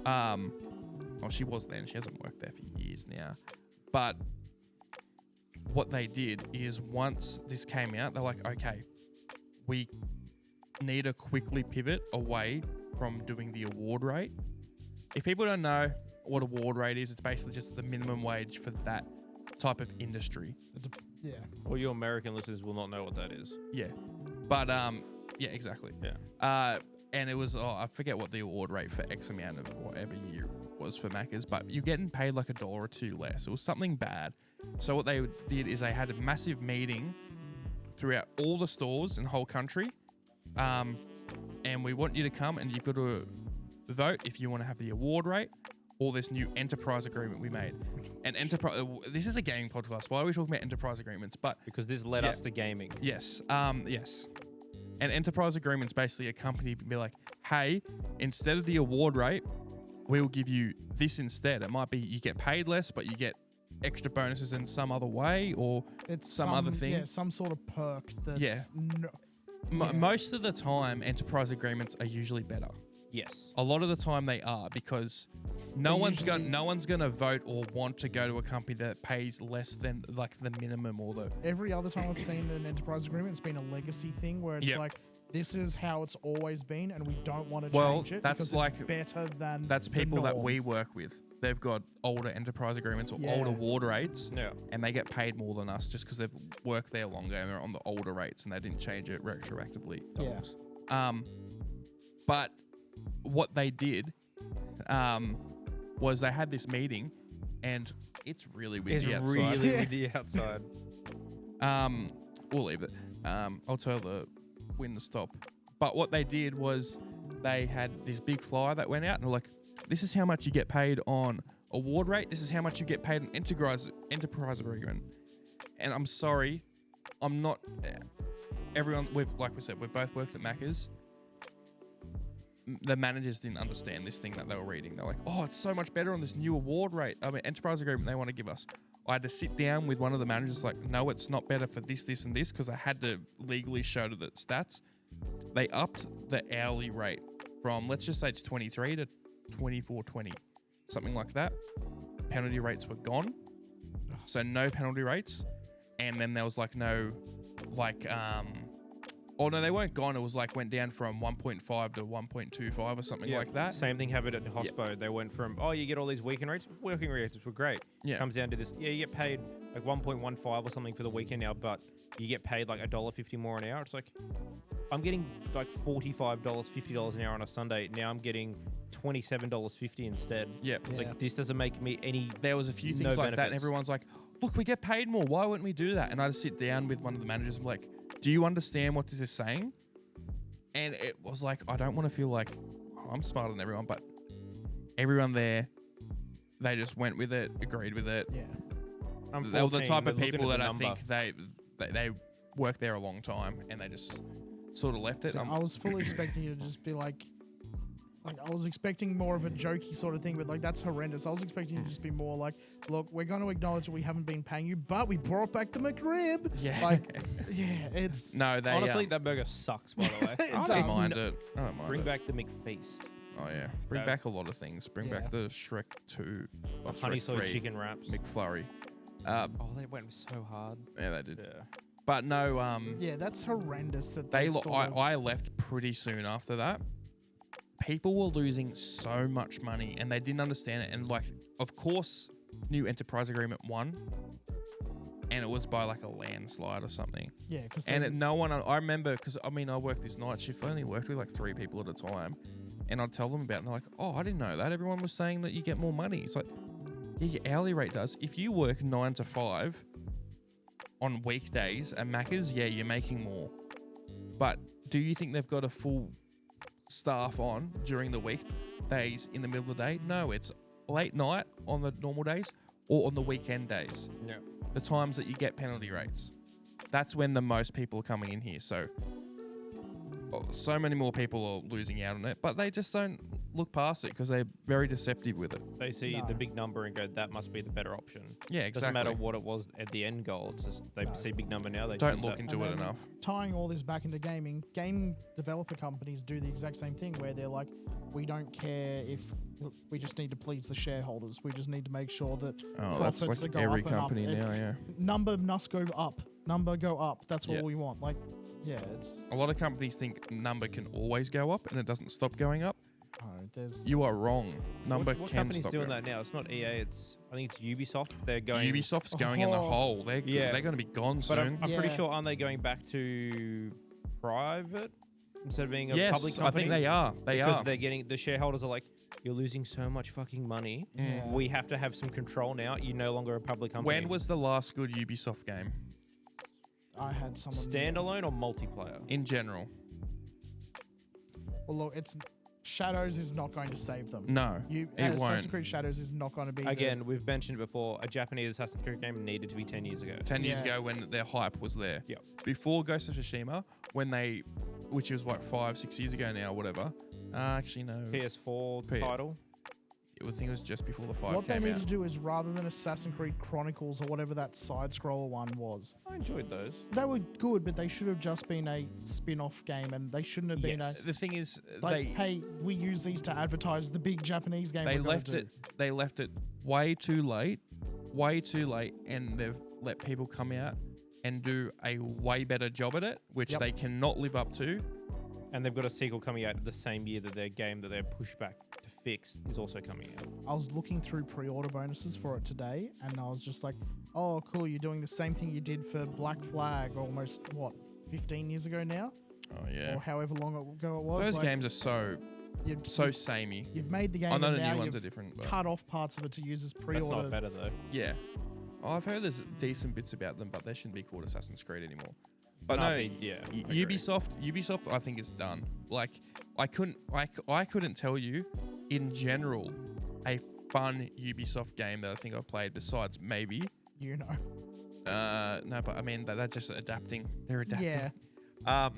Well, she was then. She hasn't worked there for years now. But what they did is, once this came out, they're like, okay, we need to quickly pivot away from doing the award rate. If people don't know what award rate is, it's basically just the minimum wage for that type of industry. Yeah. Well, your American listeners will not know what that is. Yeah. But, yeah, exactly. Yeah. And it was, I forget what the award rate for X amount of whatever year was for Macca's, but you're getting paid like $1 or $2 less. It was something bad. So what they did is they had a massive meeting throughout all the stores in the whole country. And we want you to come, and you've got to vote if you want to have the award rate or this new enterprise agreement we made. And this is a gaming podcast. Why are we talking about enterprise agreements? But because this led us to gaming. Yes. Yes. And enterprise agreements, basically a company be like, hey, instead of the award rate, we'll give you this instead. It might be you get paid less, but you get extra bonuses in some other way, or It's some other thing. Yeah, some sort of perk that's Yeah. Most of the time, enterprise agreements are usually better. Yes. A lot of the time they are, because no one's gonna vote or want to go to a company that pays less than like the minimum or the. Every other time I've seen an enterprise agreement, it's been a legacy thing where it's like, this is how it's always been, and we don't want to change it because it's better than. That's people the that norm. we work with. They've got older enterprise agreements or Yeah. older award rates, Yeah. and they get paid more than us just because they've worked there longer and they're on the older rates, and they didn't change it retroactively. Yeah. But what they did was they had this meeting, and it's really windy outside. It's really windy outside. We'll leave it. I'll tell the wind to stop. But what they did was they had this big flyer that went out, and they're like, this is how much you get paid on award rate. This is how much you get paid on enterprise agreement. And I'm sorry, I'm not. Everyone, like we said, we've both worked at Macca's. The managers didn't understand this thing that they were reading. They're like, oh, it's so much better on this new award rate. I mean, enterprise agreement they want to give us. I had to sit down with one of the managers, like, no, it's not better for this, this, and this, because I had to legally show to the stats. They upped the hourly rate from, let's just say it's 23 to 24.20, something like that. Penalty rates were gone, so no penalty rates, and then there was like no, like, oh no, they weren't gone. It was like went down from 1.5 to 1.25 or something like that. Same thing happened at Hospo. They went from, oh, you get all these weekend rates. Working rates were great. Yeah. Comes down to this. Yeah, you get paid like 1.15 or something for the weekend now, but you get paid like $1.50 more an hour. It's like, I'm getting like $45, $50 an hour on a Sunday. Now I'm getting $27.50 instead. Yep. Yeah. Like, this doesn't make me any. There was a few things like that, and everyone's like, look, we get paid more. Why wouldn't we do that? And I just sit down with one of the managers and be like, do you understand what this is saying? And it was like, I don't want to feel like I'm smarter than everyone, but everyone there, they just went with it, agreed with it. Yeah. They were the type of people that I think they work there a long time, and they just sort of left it. So I was fully expecting you to just be like I was expecting more of a jokey sort of thing, but like that's horrendous. I was expecting you to just be more like, look, we're going to acknowledge that we haven't been paying you, but we brought back the McRib. Yeah. Like, yeah, it's... No, they... Honestly, that burger sucks, by the way. I don't mind it. I don't mind Bring it. back the McFeast. Oh, yeah. Bring back a lot of things. Bring back the Shrek 2. Or Honey Shrek soy 3 chicken wraps. McFlurry. They went so hard. Yeah, they did. Yeah. But no... yeah, that's horrendous that I left pretty soon after that. People were losing so much money, and they didn't understand it. And like, of course, new enterprise agreement won, and it was by like a landslide or something. Yeah, because no one. I remember because I worked this night shift. I only worked with like 3 people at a time, and I'd tell them about it, and they're like, "Oh, I didn't know that. Everyone was saying that you get more money." It's like, yeah, your hourly rate does. If you work 9 to 5 on weekdays at Macca's, yeah, you're making more. But do you think they've got a full staff on during the weekdays in the middle of the day? No, it's late night on the normal days or on the weekend days. Yeah. The times that you get penalty rates. That's when the most people are coming in here. So many more people are losing out on it, but they just don't look past it because they're very deceptive with it. They see the big number and go, that must be the better option. Yeah, exactly. Doesn't matter what it was at the end goal. It's just they see big number now. They don't look into it enough. Tying all this back into gaming, game developer companies do the exact same thing where they're like, we don't care if we just need to please the shareholders. We just need to make sure that profits that's like go every up and company up. now, yeah. Number must go up. Number go up. That's what Yeah. we want. Like, yeah, it's... A lot of companies think number can always go up and it doesn't stop going up. there's... You are wrong. Number what can company's stop doing going. that now? It's not EA. I think it's Ubisoft. They're going. Ubisoft's going in the hole. They're Yeah. going to be gone But soon. I'm pretty sure, aren't they going back to private instead of being a Yes, public I company? think they are. Because they're getting, the shareholders are like, you're losing so much fucking money. Yeah. We have to have some control now. You're no longer a public company. When was the last good Ubisoft game? I had someone... standalone or multiplayer? In general. Well, look, it's... Shadows is not going to save them. No, it Assassin's won't. Creed Shadows is not going to be... Again, we've mentioned before, a Japanese Assassin's Creed game needed to be 10 years ago. 10 years ago when their hype was there. Yep. Before Ghost of Tsushima, which was what, 5-6 years ago now, whatever. Actually, no. PS4 title. I think it was just before the 5 What they came need out. to do is, rather than Assassin's Creed Chronicles or whatever that side-scroller one was, I enjoyed those. they were good, but they should have just been a spin-off game, and they shouldn't have been a... The thing is, Like, hey, we use these to advertise the big Japanese game. they we're gonna left do. it. They left it way too late, and they've let people come out and do a way better job at it, which they cannot live up to. And they've got a sequel coming out the same year that their game that they're pushed back to fix is also coming out. I was looking through pre-order bonuses for it today, and I was just like, oh, cool, you're doing the same thing you did for Black Flag almost, 15 years ago now? Oh yeah. Or however long ago it was. Those like, games are so samey. You've made the game, I know and the now new ones you've are different. But cut off parts of it to use as pre-order. That's not better though. yeah. I've heard there's decent bits about them, but they shouldn't be called Assassin's Creed anymore. But an no, RPG, I agree. Ubisoft, I think is done. Like, I couldn't tell you, in general, a fun Ubisoft game that I think I've played besides maybe. You know. No, but I mean they're just adapting. They're adapting. Yeah.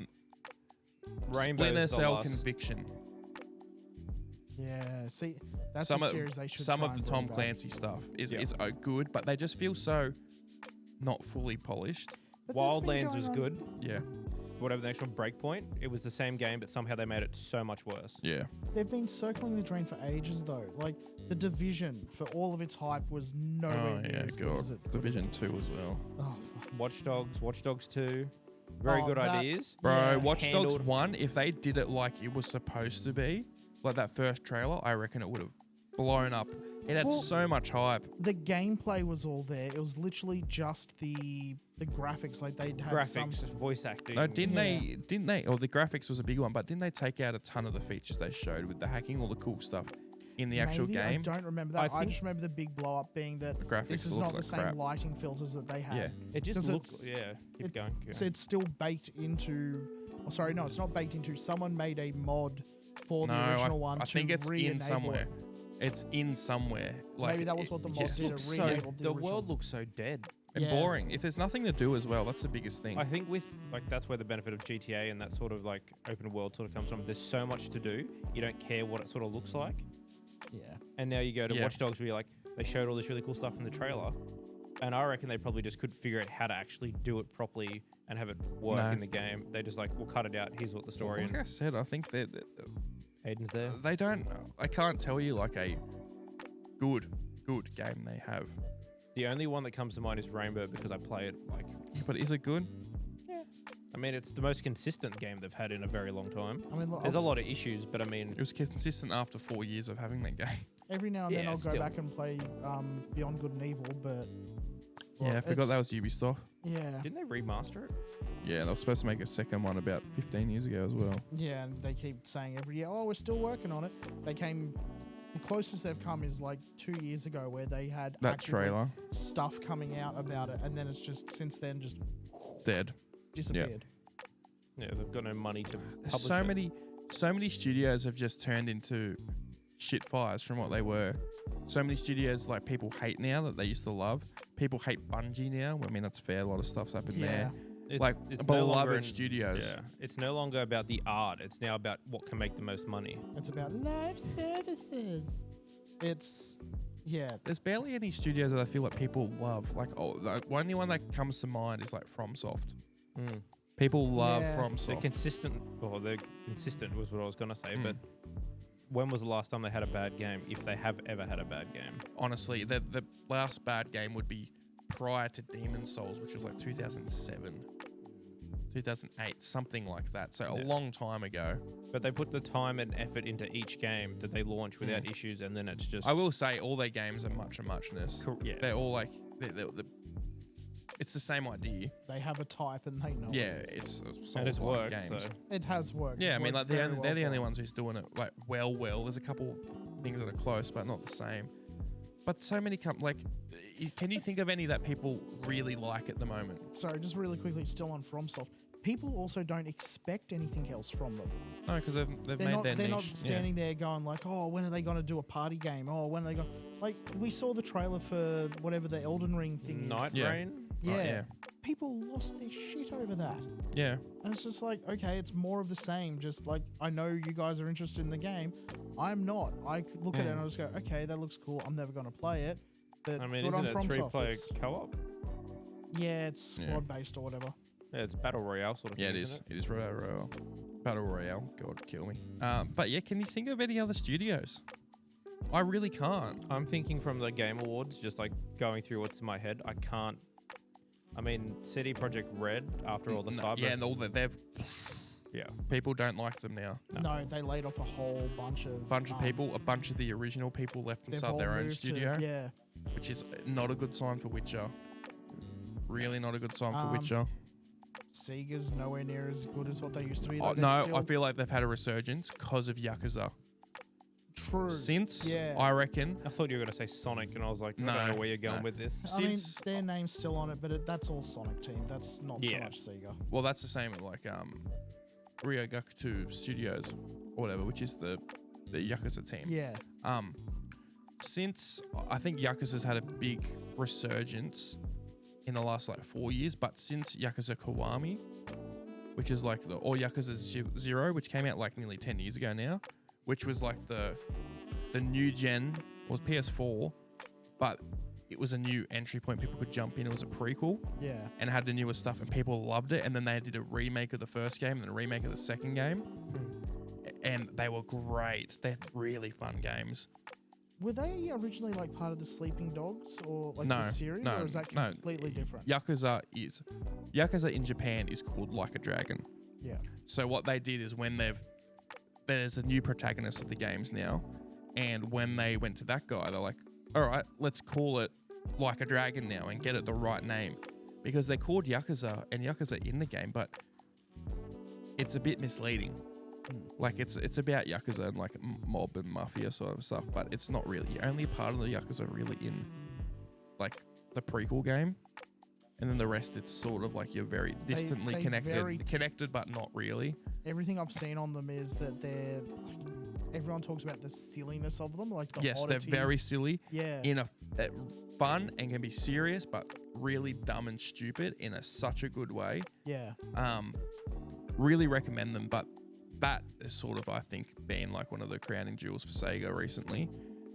Rainbow Splinter is the Cell last. Conviction. Yeah. See, That's some a of series they should some try of the and Tom bring back. Clancy stuff is Yeah. good, but they just feel so not fully polished. But that's been Wildlands going was on- good. Yeah, Whatever the actual Breakpoint, it was the same game, but somehow they made it so much worse. yeah. They've been circling the drain for ages, though. Like, The Division, for all of its hype, was nowhere Oh near yeah, as good as God. it. Division 2 as well. Oh, fuck. Watch Dogs 2, very Oh, good that- ideas. Bro, Yeah. Watch Dogs Handled- 1, if they did it like it was supposed to be, like that first trailer, I reckon it would have blown up. It had Well- so much hype. The gameplay was all there. It was literally just the graphics. Like, they'd had some... Graphics, voice acting. No, didn't they, or the graphics was a big one, but didn't they take out a ton of the features they showed with the hacking, all the cool stuff in the actual Maybe, game? I don't remember I that. I think- just remember the big blow up being that The graphics this is look not the like same crap. lighting filters that they had. Yeah. It just 'Cause looks. it's- Yeah, keep it- going. So it's still baked into... Oh, sorry, no, it's not baked into. Someone made a mod for No, the original one I to think it's in re-enable somewhere. it. It's in somewhere. Like, Maybe that was what the mod just did. It looks re-enabled so. the The original. world looks so dead. and Yeah. boring. If there's nothing to do as well, that's the biggest thing. I think with like that's where the benefit of GTA and that sort of like open world sort of comes from. There's so much to do. You don't care what it sort of looks like. Yeah. And now you go to Yeah. Watch Dogs where you're like, they showed all this really cool stuff in the trailer. And I reckon they probably just couldn't figure out how to actually do it properly and have it work No. in the game. They just like, we'll cut it out. Here's what the story. Like I said, I think Aiden's there. they don't. I can't tell you like a good game they have. The only one that comes to mind is Rainbow because I play it like, But is it good? I mean, it's the most consistent game they've had in a very long time. I mean, look, There's a lot of issues, but I mean, It was consistent after 4 years of having that game. every now and then Yeah, I'll go still. back and play Beyond Good and Evil, but Yeah, I forgot that was Ubisoft. yeah, didn't they remaster it? Yeah, they were supposed to make a second one about 15 years ago as well. yeah, and they keep saying every year, "Oh, we're still working on it." They came. The closest they've come is like 2 years ago, where they had That actively trailer, stuff coming out about it, and then it's just since then just dead. disappeared. Yeah, they've got no money to There's publish so it. many studios have just turned into shit fires from what they were. So many studios like people hate now that they used to love. People hate Bungie now. I mean, that's fair. A lot of stuff's happened Yeah. there. It's, Like it's no longer beloved in- studios. Yeah, it's no longer about the art. It's now about what can make the most money. It's about live services. It's yeah. There's barely any studios that I feel like people love. Like, the only one that comes to mind is like FromSoft. People love Yeah. They're FromSoft. consistent. Well, they're consistent was what I was gonna say. Mm. But when was the last time they had a bad game? If they have ever had a bad game, Honestly, the last bad game would be prior to Demon's Souls, which was like 2007, 2008, something like that. So a Yeah. long time ago. but they put the time and effort into each game that they launch without issues, and then it's just. I will say all their games are much of muchness. Yeah. They're all like, it's the same idea. They have a type and they know. Yeah, it. it's and it's Souls-like worked. games. So It has worked. Yeah, It's I mean, worked like very they're the well only for ones who's doing it like well. There's a couple things that are close, but not the same. But so many can you think of any that people really like at the moment? Sorry, just really quickly, still on FromSoft. People also don't expect anything else from them. No, because they've They're made not. their They're niche. not standing there going like, "Oh, when are they going to do a party game? Oh, when are they going?" Like we saw the trailer for whatever the Elden Ring thing Night is. Yeah. Rain. Yeah. Yeah. People lost their shit over that. Yeah. And it's just like, okay, it's more of the same. Just like, I know you guys are interested in the game. I'm not. I could look at it and I just go, okay, that looks cool. I'm never going to play it. But I mean, good on isn't it FromSoft. 3-player It's- co-op? Yeah, it's Yeah. squad based or whatever. Yeah, it's battle royale sort of. Yeah, it thing, is. isn't It is Battle Royale. God, kill me. But yeah, can you think of any other studios? I really can't. I'm thinking from the Game Awards, just like going through what's in my head. I can't. I mean, CD Projekt Red after all the cyber. Yeah, and all that they've. Yeah. People don't like them now. No. They laid off a whole bunch of A bunch of the original people left and they've started all their own moved to- studio, yeah. which is not a good sign for Witcher. Really not a good sign for Witcher. Sega's nowhere near as good as what they used to be. Oh, though. They're no, still I feel like they've had a resurgence because of Yakuza. true. Since, Yeah. I reckon, I thought you were going to say Sonic, and I was like, I No, don't know where you're going no. with this. I mean, since their name's still on it, but that's all Sonic Team. That's not so Yeah. much Sega. well, that's the same with like Ryogakuto Studios or whatever, which is the Yakuza team. Yeah. Since I think Yakuza's had a big resurgence in the last like 4 years, but since Yakuza Kiwami, which is like or Yakuza Zero, which came out like nearly 10 years ago now, which was like the the new gen was PS4, but it was a new entry point. People could jump in. It was a prequel. Yeah. And had the newest stuff, and people loved it. And then they did a remake of the first game and a remake of the second game. And they were great. They're really fun games. Were they originally like part of the Sleeping Dogs or like the series, or is that completely different? Yakuza in Japan is called Like a Dragon. Yeah. So what they did is there's a new protagonist of the games now, and when they went to that guy, they're like, all right, let's call it Like a Dragon now and get it the right name, because they're called Yakuza and Yakuza in the game, but it's a bit misleading. Like it's about Yakuza and like mob and mafia sort of stuff, but it's not really. Only part of the Yakuza really in like the prequel game, and then the rest it's sort of like you're very distantly connected, but not really. Everything I've seen on them is that they're. Everyone talks about the silliness of them, like the yes, oddity. They're very silly. Yeah. In a fun and can be serious, but really dumb and stupid in such a good way. Yeah. Really recommend them, but that is sort of, I think, been like one of the crowning jewels for Sega recently.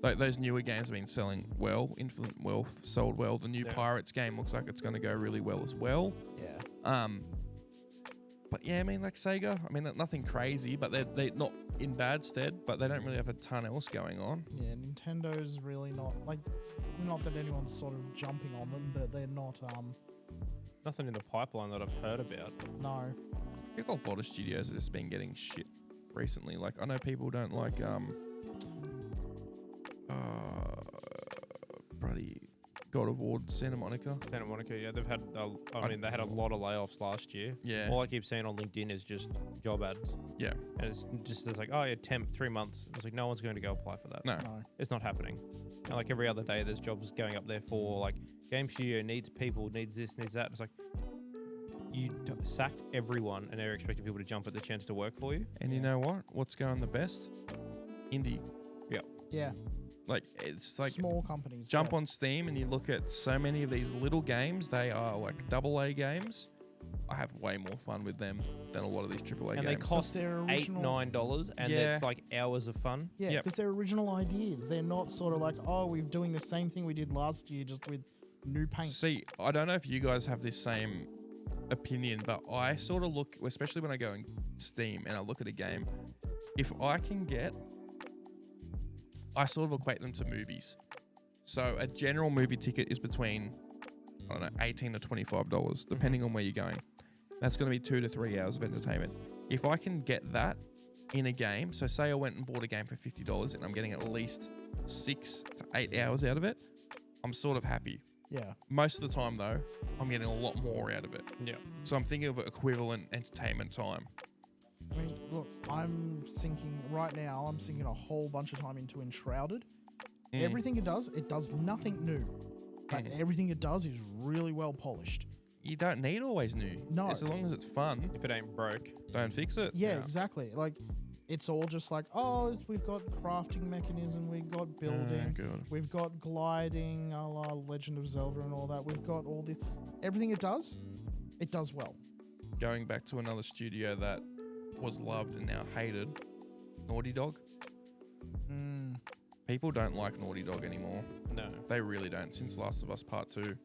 Like those newer games have been selling well, Infinite Wealth sold well. The new Pirates game looks like it's going to go really well as well. Yeah. But yeah, I mean, like Sega, I mean, nothing crazy, but they're not in bad stead, but they don't really have a ton else going on. Yeah, Nintendo's really not, like, not that anyone's sort of jumping on them, but they're not, Nothing in the pipeline that I've heard about. No. I think a lot of studios have just been getting shit recently. Like, I know people don't like, bloody God of War, Santa Monica. Santa Monica, yeah, they've had. They had a lot of layoffs last year. Yeah. All I keep seeing on LinkedIn is just job ads. Yeah. And it's like, oh yeah, temp 3 months. It's like no one's going to go apply for that. No. It's not happening. And like every other day, there's jobs going up there for like game studio needs people, needs this, needs that. It's like you sacked everyone, and they're expecting people to jump at the chance to work for you. And you know what? What's going the best? Indie. Yeah. Yeah. Like, it's like small companies. Jump on Steam and you look at so many of these little games. They are like AA games. I have way more fun with them than a lot of these AAA games. And they cost their original $8-9, and it's like hours of fun. Yeah, because they're original ideas. They're not sort of like, oh, we're doing the same thing we did last year, just with new paint. See, I don't know if you guys have this same opinion, but I sort of look, especially when I go on Steam and I look at a game, if I can get, I sort of equate them to movies. So a general movie ticket is between, I don't know, $18 to $25, depending on where you're going. That's going to be 2 to 3 hours of entertainment. If I can get that in a game, so say I went and bought a game for $50 and I'm getting at least 6 to 8 hours out of it, I'm sort of happy. Yeah. Most of the time, though, I'm getting a lot more out of it. Yeah. So I'm thinking of equivalent entertainment time. I mean, look, I'm sinking a whole bunch of time into Enshrouded. Everything it does nothing new. But everything it does is really well polished. You don't need always new. No. As long as it's fun, If it ain't broke. don't fix it. Yeah, exactly. Like, it's all just like, oh, we've got crafting mechanism, we've got building, God. we've got gliding, a la Legend of Zelda and all that. We've got all the... Everything it does well. Going back to another studio that was loved and now hated, Naughty Dog. People don't like Naughty Dog anymore. No. They really don't. Since Last of Us Part 2.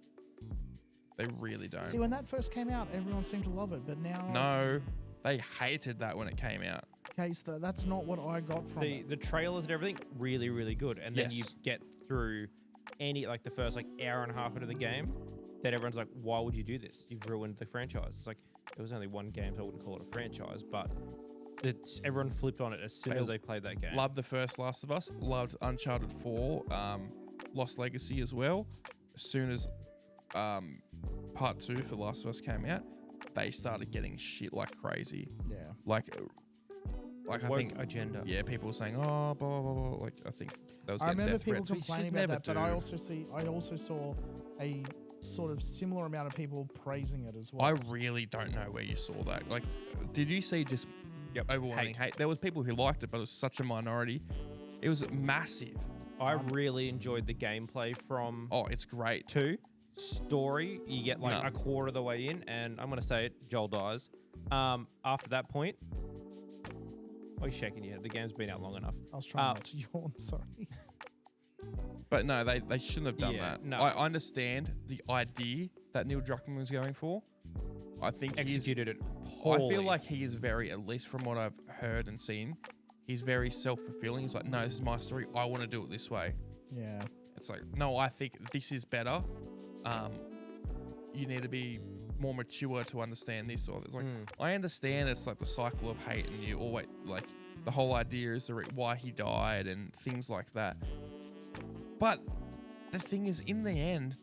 They really don't. See, when that first came out, everyone seemed to love it, but now... No, they hated that when it came out. Okay, so that's not what I got from See, it. the trailers and everything, really, really good. And then you Yes. get through the first hour and a half into the game, then everyone's like, why would you do this? You've ruined the franchise. It's like, it was only one game, so I wouldn't call it a franchise, but everyone flipped on it as soon as they played that game. Loved the first Last of Us. Loved Uncharted 4. Lost Legacy as well. As soon as Part 2 for Last of Us came out, they started getting shit like crazy. Yeah. Like I think agenda. Yeah, people were saying, oh, blah, blah, blah, blah. Like, I think that was I getting remember death people threats. We complaining should about never that, but do. I also saw a sort of similar amount of people praising it as well. I really don't know where you saw that. Like, did you see just overwhelming hate? There was people who liked it, but it was such a minority. It was massive. I really enjoyed the gameplay from Oh, it's great. 2. Story, you get a quarter of the way in, and I'm going to say it, Joel dies. After that point, Oh, you're shaking your head. The game's been out long enough. I was trying not to yawn. Sorry. But no, they shouldn't have done that. no. I understand the idea that Neil Druckmann was going for. I think Executed it I poorly. feel like he is very, at least from what I've heard and seen, he's very self-fulfilling. He's like, no, this is my story. I want to do it this way. Yeah. It's like, no, I think this is better. You need to be more mature to understand this. Or it's like, I understand it's like the cycle of hate, and you always like the whole idea is why he died and things like that. But the thing is, in the end,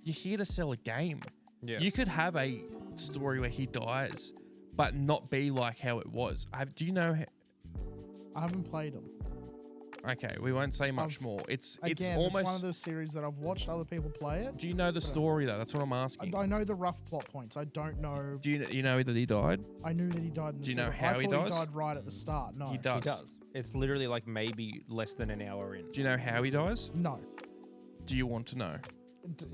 you're here to sell a game. Yeah. You could have a story where he dies, but not be like how it was. Do you know? I haven't played them. Okay, we won't say much more. It's almost it's one of those series that I've watched other people play it. Do you know the story though? That's what I'm asking. I know the rough plot points. I don't know. Do you know that he died? I knew that he died in the Do you know second. how I he thought dies? he died right at the start. No. He does. He does. It's literally like maybe less than an hour in. Do you know how he dies? No. Do you want to know?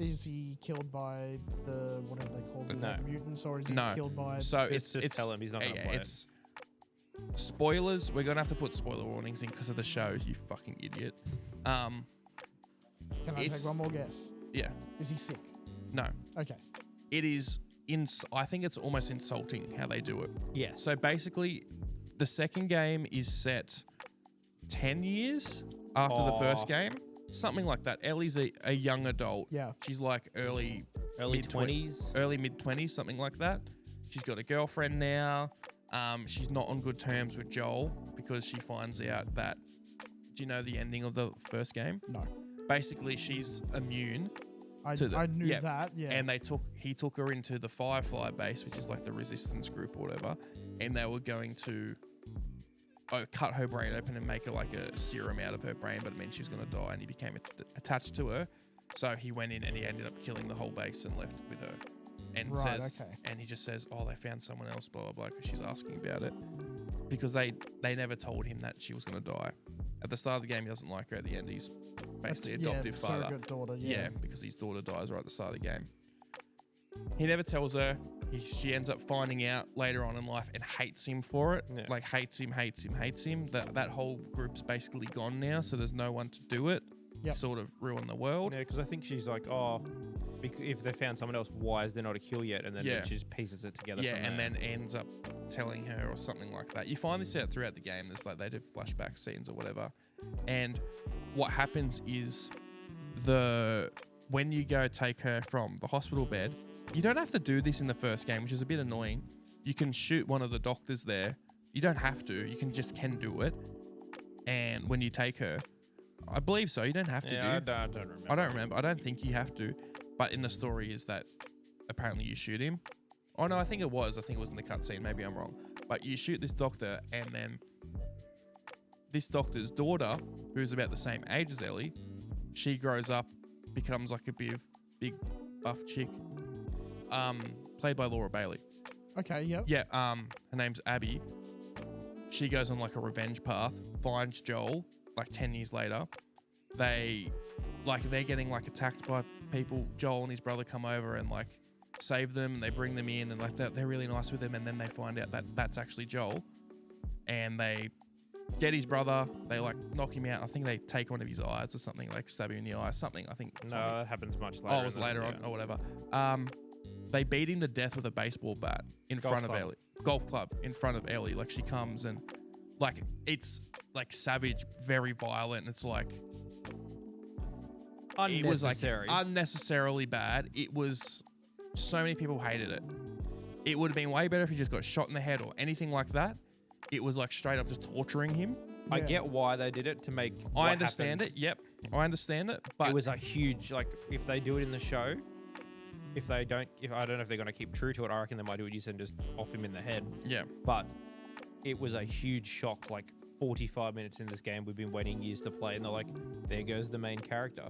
Is he killed by the whatever they call them, No. mutants, or is he No. killed by? So It's just tell him he's not gonna play it's spoilers. We're gonna have to put spoiler warnings in because of the show. You fucking idiot. Can I it's- take one more guess? Yeah. Is he sick? No. Okay. It is. I think it's almost insulting how they do it. Yeah. So basically, the second game is set 10 years after the first game. Something like that. Ellie's a young adult. Yeah. She's like early mid-20s. early mid-20s, something like that. She's got a girlfriend now. She's not on good terms with Joel because she finds out that. Do you know the ending of the first game? No. Basically, she's immune. I knew that. Yeah. And he took her into the Firefly base, which is like the resistance group or whatever, and they were going to cut her brain open and make her like a serum out of her brain, but it meant she was going to die, and he became attached to her. So he went in and he ended up killing the whole base and left with her. And and he just says, "Oh, they found someone else," blah blah blah, because she's asking about it, because they never told him that she was going to die. At the start of the game, he doesn't like her. At the end, he's basically adoptive father. Surrogate daughter. Yeah, because his daughter dies right at the start of the game. He never tells her. She ends up finding out later on in life and hates him for it. Yeah. Like hates him. That whole group's basically gone now, so there's no one to do it. Yep. Sort of ruin the world. Yeah, because I think she's like, if they found someone else, why is there not a kill yet? And then she just pieces it together. Yeah, from and there. then ends up telling her or something like that. You find this out throughout the game. There's like they do flashback scenes or whatever. And what happens is when you go take her from the hospital bed, you don't have to do this in the first game, which is a bit annoying. You can shoot one of the doctors there. You don't have to. You can do it. And when you take her, I believe so. You don't have to do. I don't remember. I don't remember. I don't think you have to. But in the story is that apparently you shoot him. Oh no, I think it was. I think it was in the cutscene. Maybe I'm wrong. But you shoot this doctor, and then this doctor's daughter, who's about the same age as Ellie, she grows up, becomes like a big buff chick, played by Laura Bailey. Okay. Yep. Yeah. Her name's Abby. She goes on like a revenge path, finds Joel like 10 years later. They're getting like attacked by people. Joel and his brother come over and like save them, and they bring them in, and like they're really nice with him, and then they find out that that's actually Joel, and they get his brother. They like knock him out. I think they take one of his eyes or something, like stab him in the eye. Something. I think. No, that happens much later. Oh, it was later on or whatever. They beat him to death with a baseball bat in front of Ellie. Golf club in front of Ellie. Like she comes and like it's like savage, very violent. It's like unnecessary. It was like unnecessarily bad. It was so many people hated it. It would have been way better if he just got shot in the head or anything like that. It was like straight up just torturing him. I get why they did it to make. I understand it. Yep, I understand it. But it was a huge if they do it in the show. If I don't know if they're going to keep true to it, I reckon they might do it. You said just off him in the head. Yeah. But it was a huge shock. Like 45 minutes in this game, we've been waiting years to play, and they're like, "There goes the main character,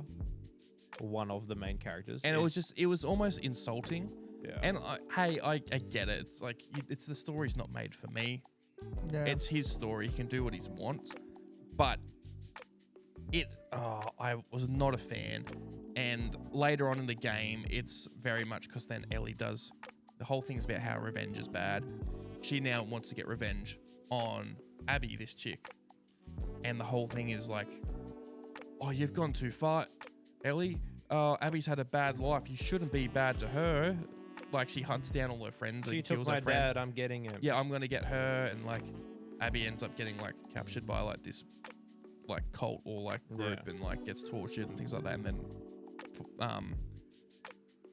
one of the main characters." And it was almost insulting. Yeah. And I get it. It's like it's the story's not made for me. Yeah. It's his story. He can do what he wants. But I was not a fan. And later on in the game, it's very much because then Ellie does. The whole thing's about how revenge is bad. She now wants to get revenge on Abby, this chick, and the whole thing is like, oh, you've gone too far, Ellie. Abby's had a bad life. You shouldn't be bad to her. Like, she hunts down all her friends So and you kills took my her friends. dad, I'm getting him. Yeah, I'm gonna get her, and like Abby ends up getting like captured by like this like cult or like group, and like gets tortured and things like that, and then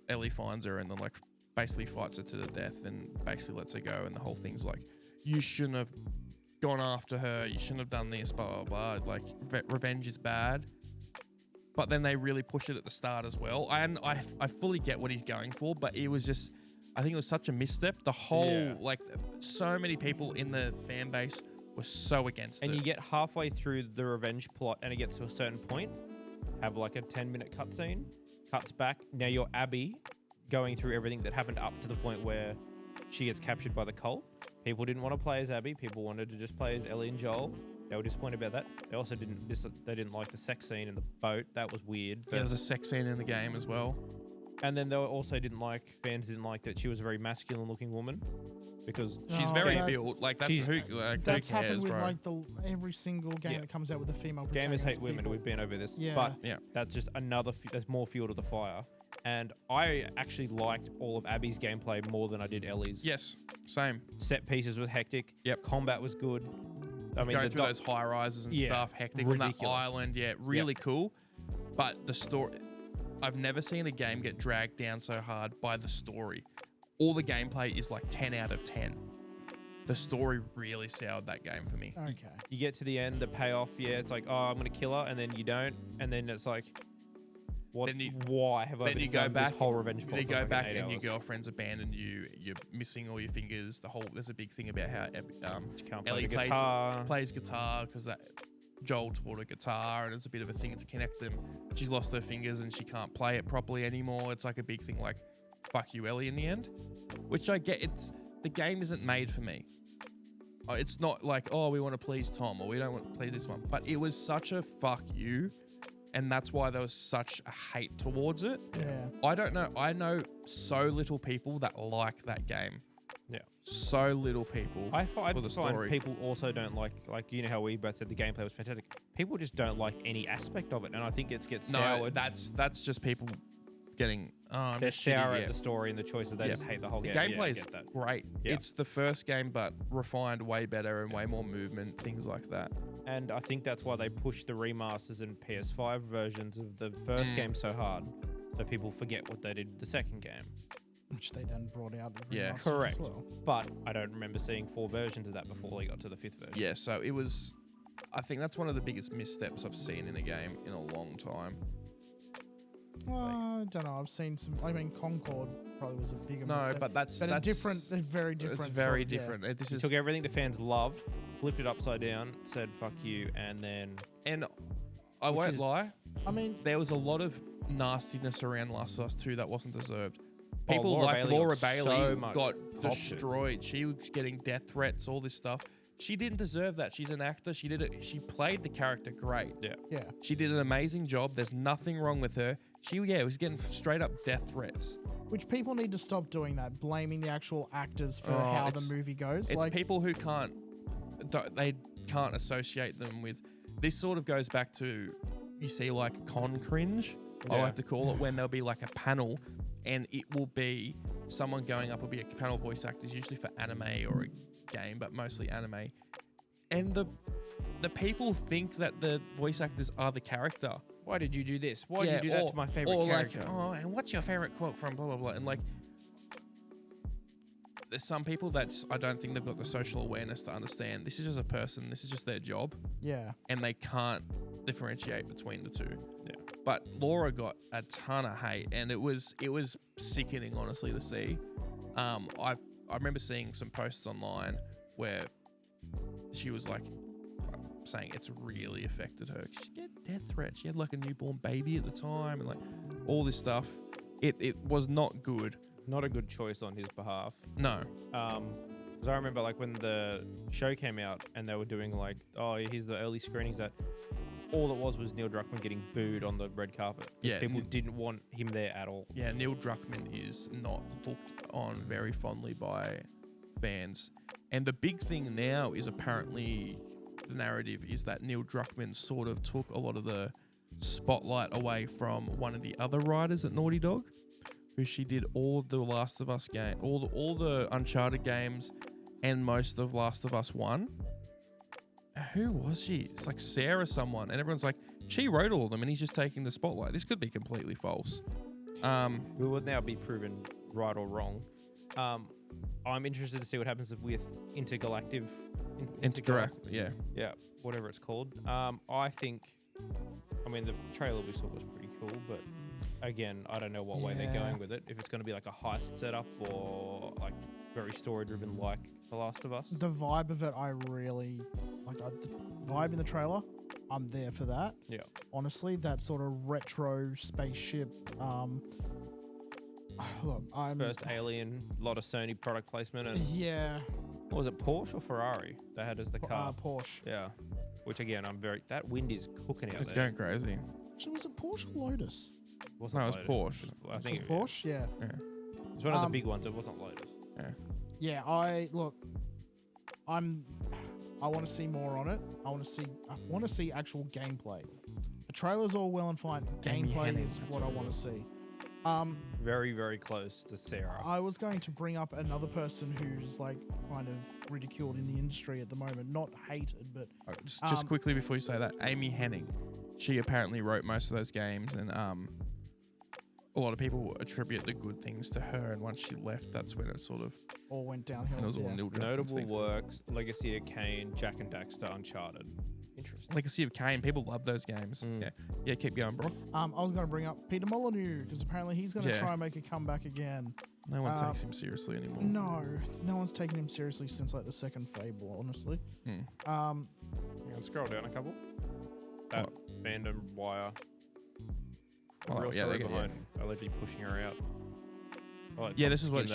Ellie finds her and then like basically fights her to the death and basically lets her go, and the whole thing's like, you shouldn't have gone after her, you shouldn't have done this, blah blah blah. Like revenge is bad. But then they really push it at the start as well. And I fully get what he's going for, but it was just, I think it was such a misstep. The whole, like, so many people in the fan base were so against it. And you get halfway through the revenge plot and it gets to a certain point, have like a 10-minute cutscene, cuts back. Now you're Abby going through everything that happened up to the point where she gets captured by the cult. People didn't want to play as Abby. People wanted to just play as Ellie and Joel. They were disappointed about that. They also didn't like the sex scene in the boat. That was weird. Yeah, there's a sex scene in the game as well. And then they also fans didn't like that she was a very masculine looking woman because she's very built. Like, that's who that's cares, happened with bro? like every single game that comes out with a female protagonist. Gamers hate women. We've been over this. Yeah. But that's just another, there's more fuel to the fire. And I actually liked all of Abby's gameplay more than I did Ellie's. Yes, same. Set pieces was hectic. Yep. Combat was good. I mean, going through those high rises and stuff, hectic on that island, really cool. But the story, I've never seen a game get dragged down so hard by the story. All the gameplay is like 10 out of 10. The story really soured that game for me. Okay. You get to the end, the payoff, it's like, oh, I'm going to kill her, and then you don't, and then it's like, what? Why have I just done this whole revenge plot? Then you go back and hours? your girlfriend's abandoned you. You're missing all your fingers. There's a big thing about how Ellie plays guitar because that Joel taught her guitar, and it's a bit of a thing to connect them. She's lost her fingers and she can't play it properly anymore. It's like a big thing, like, fuck you, Ellie, in the end. Which I get. The game isn't made for me. It's not like, oh, we want to please Tom or we don't want to please this one. But it was such a fuck you. And that's why there was such a hate towards it. Yeah. I don't know. I know so little people that like that game. Yeah. So little people. I find story. people also don't like, you know how we both said the gameplay was fantastic. People just don't like any aspect of it. And I think it gets soured. That's just people getting, they're sour at the story and the choices. They just hate the whole game. The gameplay is great. Yeah. It's the first game, but refined way better and way more movement, things like that. And I think that's why they pushed the remasters and PS5 versions of the first game so hard, so people forget what they did with the second game. Which they then brought out. Correct. As well. But I don't remember seeing 4 versions of that before they got to the 5th version. Yeah, so it was. I think that's one of the biggest missteps I've seen in a game in a long time. I don't know. I've seen some. I mean, Concord probably was a bigger mistake. No, but that's a different. They're very different. It's very different. Yeah. This is took everything the fans loved, flipped it upside down, said "fuck you," and then. And I won't lie. I mean, there was a lot of nastiness around Last of Us 2 that wasn't deserved. People Laura like Bailey Laura Bailey so got destroyed. She was getting death threats, all this stuff. She didn't deserve that. She's an actor. She did it. She played the character great. Yeah. She did an amazing job. There's nothing wrong with her. She was getting straight up death threats. Which people need to stop doing that, blaming the actual actors for how the movie goes. It's people who can't associate them with. This sort of goes back to, you see, like con cringe. I like to call it, when there'll be like a panel, and it will be someone going up. Will be a panel of voice actors, usually for anime or a game, but mostly anime. And the people think that the voice actors are the character. Why did you do this? Why did you do that to my favorite character? Like, and what's your favorite quote from blah blah blah? And like, there's some people that I don't think they've got the social awareness to understand. This is just a person. This is just their job. Yeah. And they can't differentiate between the two. Yeah. But Laura got a ton of hate, and it was sickening, honestly, to see. I remember seeing some posts online where she was like saying it's really affected her. She had death threats. She had like a newborn baby at the time, and like all this stuff. It was not good. Not a good choice on his behalf. No. Because I remember like when the show came out and they were doing like, oh, here's the early screenings, that all it was Neil Druckmann getting booed on the red carpet. Yeah. People didn't want him there at all. Yeah, Neil Druckmann is not looked on very fondly by fans. And the big thing now is apparently the narrative is that Neil Druckmann sort of took a lot of the spotlight away from one of the other writers at Naughty Dog, who she did all of the Last of Us game, all the Uncharted games, and most of Last of Us 1. Who was she? It's like Sarah someone, and everyone's like, she wrote all of them, and he's just taking the spotlight. This could be completely false. We will now be proven right or wrong. I'm interested to see what happens with Intergalactic. Yeah. Yeah, whatever it's called. I think, the trailer we saw was pretty cool, but again, I don't know what way they're going with it. If it's going to be like a heist setup or like very story driven like The Last of Us. The vibe of it, I really like. The vibe in the trailer, I'm there for that. Yeah. Honestly, that sort of retro spaceship. Look, I'm First Alien, a lot of Sony product placement, and yeah. what was it, Porsche or Ferrari they had as the car? Porsche. Yeah. Which again, that wind is cooking out It's there. going crazy. Actually, was it Porsche or Lotus? Wasn't No, it was Lotus. Porsche. I think It was Porsche. Yeah. it's one of the big ones. It wasn't Lotus. Yeah. Yeah. I want to see more on it. I want to see actual gameplay. The trailer's all well and fine. Amy Gameplay Hennig, is that's what I what it want to is. see. Very, very close to Sarah. I was going to bring up another person who's like kind of ridiculed in the industry at the moment, not hated, but Just quickly before you say that, Amy Hennig, she apparently wrote most of those games, and a lot of people attribute the good things to her. And once she left, that's when it sort of all went downhill. and it was all yeah. Neil Druckmann's Notable thing. works: Legacy of Kain, Jack and Daxter, Uncharted. Interesting. Legacy of Kain, people love those games. Yeah, keep going, bro. I was going to bring up Peter Molyneux because apparently he's going to try and make a comeback again. No one takes him seriously anymore. No one's taken him seriously since like the second Fable, honestly. You can scroll down a couple. That fandom wire. Real story behind allegedly pushing her out. This is what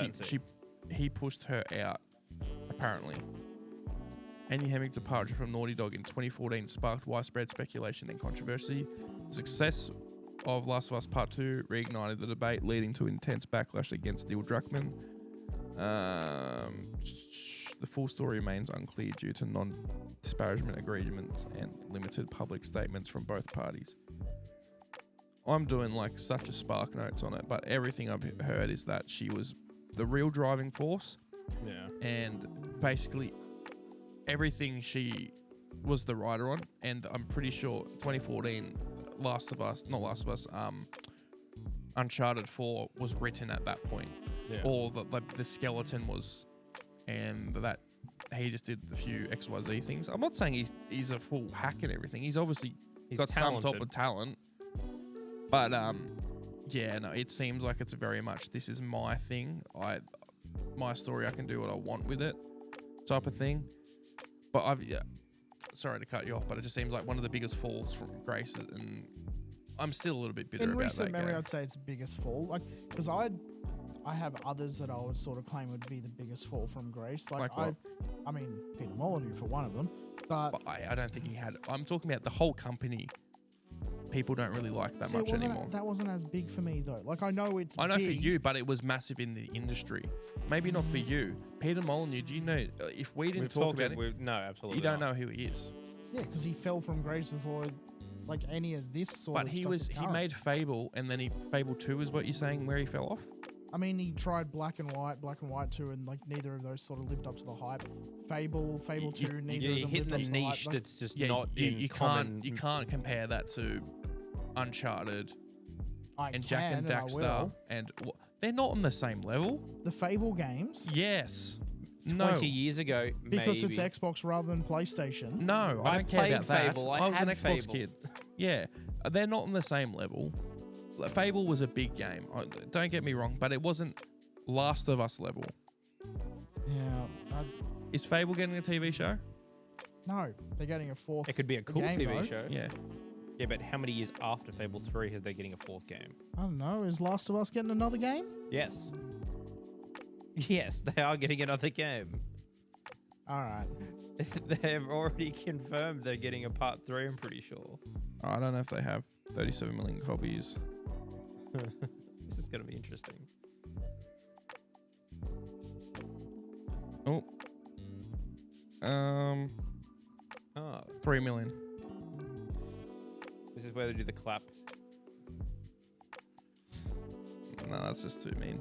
he pushed her out, apparently. Amy Hennig's departure from Naughty Dog in 2014 sparked widespread speculation and controversy. The success of Last of Us Part 2 reignited the debate, leading to intense backlash against Neil Druckmann. The full story remains unclear due to non-disparagement agreements and limited public statements from both parties. I'm doing like such a spark notes on it, but everything I've heard is that she was the real driving force. Yeah. And basically everything she was the writer on, and I'm pretty sure 2014 Uncharted 4 was written at that point. Yeah. Or the skeleton was, and that he just did a few XYZ things. I'm not saying he's a full hack and everything. He's obviously got talented. some type of talent. But it seems like it's very much this is my thing. My story, I can do what I want with it, type of thing. But sorry to cut you off, but it just seems like one of the biggest falls from grace, and I'm still a little bit bitter In about recent that memory, game. I'd say it's the biggest fall. Like, because I have others that I would sort of claim would be the biggest fall from grace. Like what? Peter Molyneux for one of them. But I don't think he had. I'm talking about the whole company. People don't really like that much anymore. That wasn't as big for me though. Like I know big. for you, but it was massive in the industry. Maybe not for you. Peter Molyneux, do you know, if we didn't talk about him, no, absolutely you don't not. know who he is. Yeah, because he fell from grace before like any of this sort But of he stuff was current. made Fable, and then Fable 2 is what you're saying where he fell off? I mean, he tried Black and White 2, and like neither of those sort of lived up to the hype. Fable 2, neither of You're them hitting lived up the to the hype. niche Like, that's just Yeah, not you common. can't compare that to Uncharted I and Jack can, and I Daxter, will. and they're not on the same level. The Fable games, Yes. 20 years ago, because maybe. it's Xbox rather than PlayStation. No, I I don't care played about that. Fable. I I was an had Xbox Fable. kid. Yeah, they're not on the same level. Like, Fable was a big game. Don't get me wrong, but it wasn't Last of Us level. Yeah, Is Fable getting a TV show? no, they're getting a fourth. It could be a cool game, TV though. show. Yeah. Yeah, but how many years after Fable 3 are they getting a fourth game? I don't know. Is Last of Us getting another game? Yes. Yes, they are getting another game. All right. They've already confirmed they're getting a part 3, I'm pretty sure. I don't know if they have 37 million copies. This is going to be interesting. Oh, Oh, 3 million. this is where they do the clap. No, that's just too mean.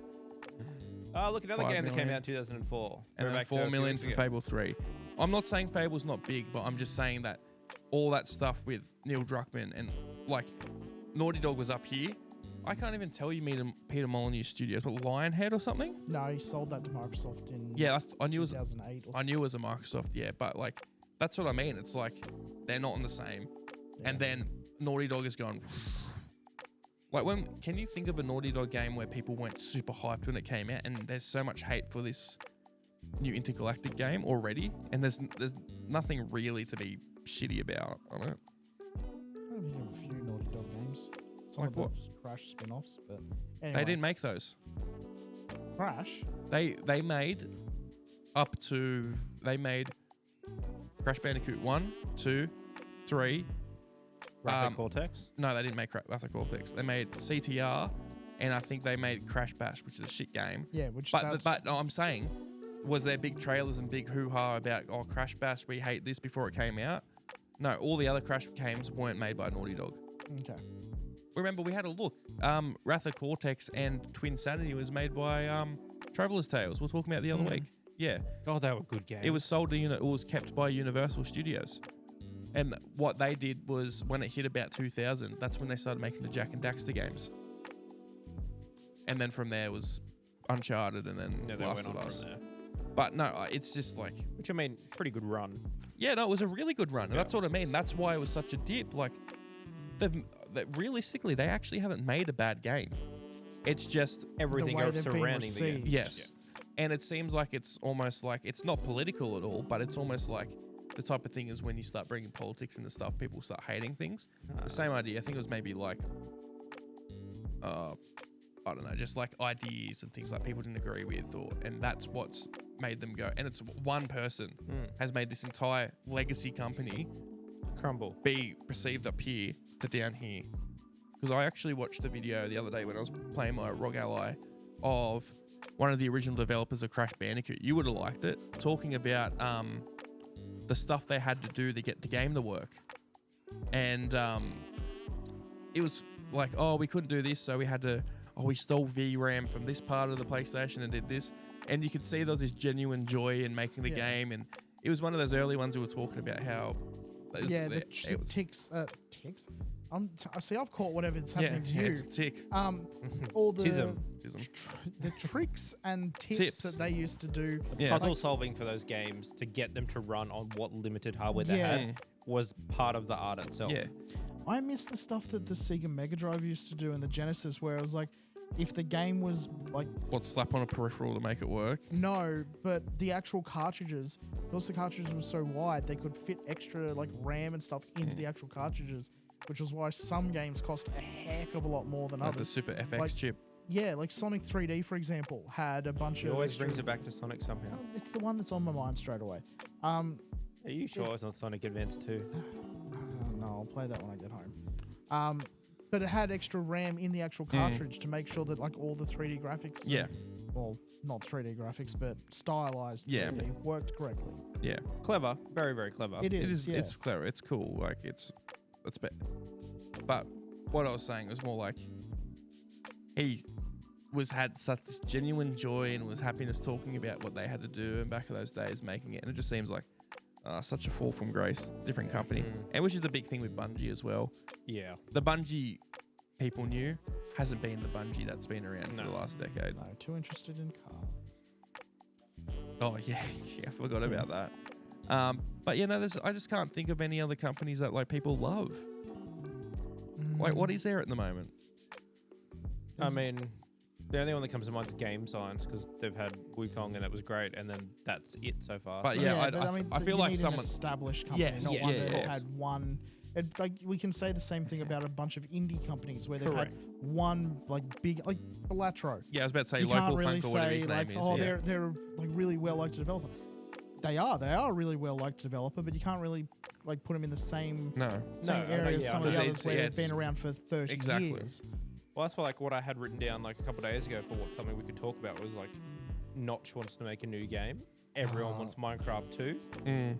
Oh, look, another 5 game that came million. out in 2004. And We're then back to 4 a few million weeks for ago. Fable 3. I'm not saying Fable's not big, but I'm just saying that all that stuff with Neil Druckmann and like Naughty Dog was up here. I can't even tell you Peter Molyneux's studio, but Lionhead or something. No, he sold that to Microsoft in Yeah, I knew it was 2008 or I knew it was a Microsoft, yeah, but like that's what I mean. It's like they're not on the same. And then Naughty Dog is going like can you think of a Naughty Dog game where people weren't super hyped when it came out and there's so much hate for this new intergalactic game already and there's nothing really to be shitty about on it. I don't think of a few Naughty Dog games. Some Like of what? those Crash spin-offs, but anyway. They didn't make those. Crash. They made Crash Bandicoot 1, 2, 3. Rapid Cortex. No, they didn't make Wrath of Cortex. They made CTR, and I think they made Crash Bash, which is a shit game. Yeah, which But no, I'm saying, was there big trailers and big hoo-ha about, oh, Crash Bash, we hate this before it came out? No, all the other Crash games weren't made by Naughty Dog. okay. Remember, we had a look. Wrath of Cortex and Twin Sanity was made by Traveller's Tales. We were talking about the other week. Yeah. Oh, they were good games. It was sold to it was kept by Universal Studios. And what they did was when it hit about 2000, that's when they started making the Jack and Daxter games. And then from there was Uncharted and then Yeah, they Last went of on Us. from there. But no, it's just like, Which I mean, pretty good run. yeah, no, it was a really good run. And Yeah. that's what I mean. That's why it was such a dip. Like, realistically, they actually haven't made a bad game. It's just Everything way else they've been surrounding the game. received. yes. And it seems like it's almost like it's not political at all, but it's almost like the type of thing is when you start bringing politics into stuff, people start hating things. The same idea. I think it was maybe like, I don't know, just like ideas and things like people didn't agree with, and that's what's made them go. And it's one person has made this entire legacy company Crumble. be perceived up here to down here. Because I actually watched a video the other day when I was playing my ROG Ally of one of the original developers of Crash Bandicoot. You would have liked it, talking about the stuff they had to do to get the game to work. And it was like, oh, we couldn't do this, so we had to, we stole VRAM from this part of the PlayStation and did this. And you could see there was this genuine joy in making the game. And it was one of those early ones we were talking about how... ticks. See, I've caught whatever's happening to you. it's a tick. All the Tism. the tricks and tips that they used to do. Yeah. Puzzle solving for those games to get them to run on what limited hardware they had was part of the art itself. Yeah. I miss the stuff that the Sega Mega Drive used to do in the Genesis, where it was like, if the game was like... What, slap on a peripheral to make it work? No, but the actual cartridges, because the cartridges were so wide, they could fit extra like RAM and stuff into the actual cartridges, which was why some games cost a heck of a lot more than Like others. the Super FX Like- chip. Yeah, like Sonic 3D, for example, had a bunch It of... always extra- brings it back to Sonic somehow. It's the one that's on my mind straight away. Are you sure it's on Sonic Advance 2? No, I'll play that when I get home. But it had extra RAM in the actual cartridge to make sure that like all the 3D graphics, Yeah. well, not 3D graphics, but stylized 3D worked correctly. Yeah. Clever. Very, very clever. It is. Yeah. It's clever. It's cool. Like it's but what I was saying was more like he had such this genuine joy and was happiness talking about what they had to do and back in those days making it. And it just seems like such a fall from grace, different company. And which is the big thing with Bungie as well. Yeah. The Bungie people knew hasn't been the Bungie that's been around for the last decade. No, too interested in cars. Oh yeah, I forgot about that. But you know, I just can't think of any other companies that like people love. Like, what is there at the moment? I mean, the only one that comes to mind is Game Science because they've had Wukong and it was great, and then that's it so far. But I feel you like need someone an established company, Yes, not yes, one that yes. had one. Like we can say the same thing about a bunch of indie companies where they've Correct. had one like big, like Balatro. yeah, I was about to say You local can't really punk or whatever say his like, name is. oh, yeah. they're like really well liked developer. They are a really well liked developer, but you can't really like put them in the same No. area as yeah, some of the because others where they've been around for 30 Exactly. years. Well, that's like what I had written down like a couple of days ago for something we could talk about was like Notch wants to make a new game. everyone wants Minecraft 2,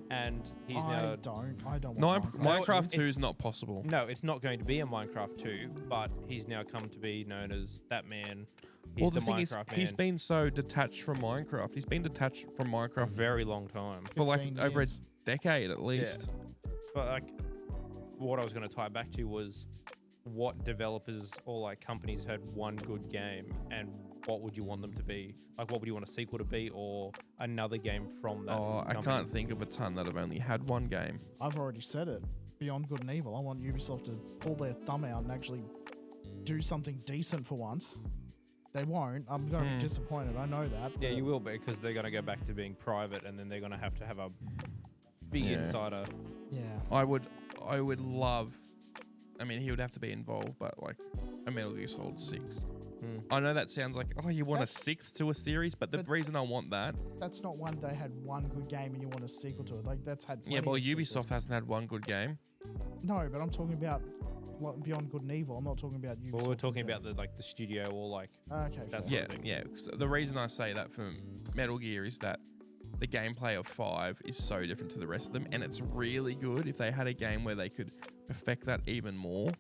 and he's I now. don't want Minecraft 2 it's- is not possible. No, it's not going to be a Minecraft 2, but he's now come to be known as that man. He's Well, the thing is, Minecraft man he's been so detached from Minecraft. He's been detached from for a Minecraft very long time. for like 15 over a years. decade at least. But like, what I was going to tie back to was what developers or like companies had one good game, and what would you want them to be? Like, what would you want a sequel to be, or another game from that? Oh, I company? can't think of a ton that have only had one game. I've already said it. Beyond Good and Evil. I want Ubisoft to pull their thumb out and actually do something decent for once. They won't. I'm going to be disappointed. I know that. Yeah, but you will be, because they're going to go back to being private, and then they're going to have a big Yeah. insider. Yeah. I would love. I mean, he would have to be involved, but like a Metal Gear Solid 6. I know that sounds like, oh, you want That's- a sixth to a series, but the but- reason I want that, That's not one they had one good game and you want a sequel to it. Like, that's had yeah, plenty well, of sequels. Ubisoft hasn't had one good game. No, but I'm talking about like, Beyond Good and Evil. I'm not talking about Ubisoft. Well, we're in talking general. about the studio, or like Okay, That's fair. Yeah, thing. yeah. 'Cause the reason I say that for Metal Gear is that the gameplay of 5 is so different to the rest of them, and it's really good. If they had a game where they could perfect that even more,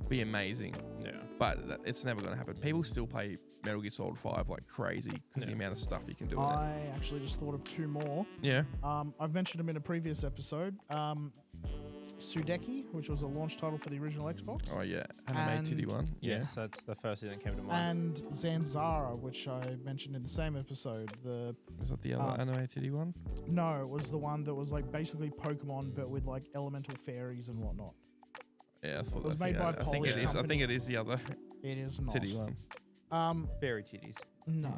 be amazing. yeah. But it's never going to happen. People still play Metal Gear Solid 5 like crazy because the Yeah. amount of stuff you can do with it. I actually just thought of two more. Yeah. I've mentioned them in a previous episode. Sudeki, which was a launch title for the original Xbox, Oh yeah. Anime Titty And- one. Yeah. Yes, that's the first thing that came to mind. and Zanzara, which I mentioned in the same episode. Was that the other Anime Titty one? No, it was the one that was like basically Pokemon, but with like elemental fairies and whatnot. Yeah, I thought It was that's made the by a other. I think it Polish is. I company. think it is the other It is not. Titty one. Fairy titties. No.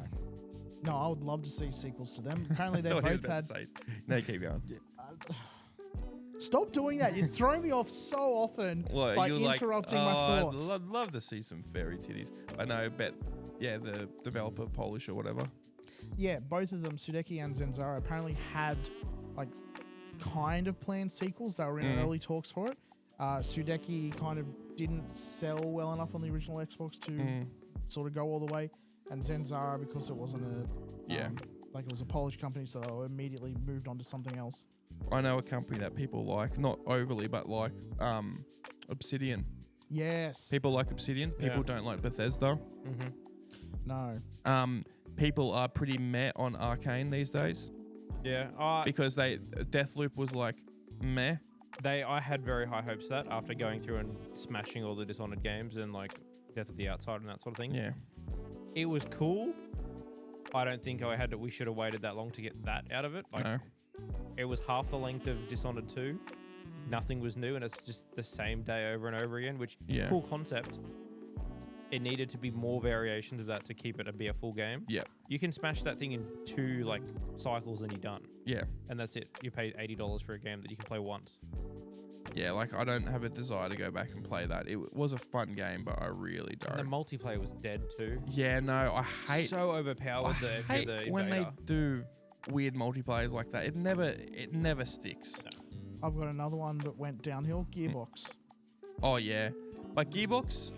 No, I would love to see sequels to them. Apparently, they I thought he was both about had. to say- No, keep going. Stop doing that. You throw me off so often Well, by you're interrupting like, my oh, thoughts. I'd love to see some fairy titties. I know, but yeah, the developer Polish or whatever. Yeah, both of them, Sudeki and Zanzara, apparently had like kind of planned sequels. They were in early talks for it. Sudeki kind of didn't sell well enough on the original Xbox to sort of go all the way, and Zanzara, because it wasn't a like it was a Polish company, so they immediately moved on to something else. I know a company that people like, not overly, but like Obsidian. Yes. People like Obsidian. People Yeah. don't like Bethesda. No. People are pretty meh on Arcane these days Yeah. because Deathloop was like meh. I had very high hopes of that after going through and smashing all the Dishonored games and like Death of the Outside and that sort of thing. Yeah. It was cool. I don't think we should have waited that long to get that out of it. Like, No. it was half the length of Dishonored 2. Nothing was new, and it's just the same day over and over again, which Yeah. cool concept. It needed to be more variations of that to keep it be a full game. Yeah. You can smash that thing in 2 like cycles and you're done. Yeah. And that's it. You paid $80 for a game that you can play once. Yeah, like I don't have a desire to go back and play that. It was a fun game, but I really And the don't. multiplayer was dead too. Yeah, no, I hate So overpowered I hate the when they invader. do weird multiplayers like that. It never sticks. I've got another one that went downhill. Gearbox. Oh yeah, like Gearbox.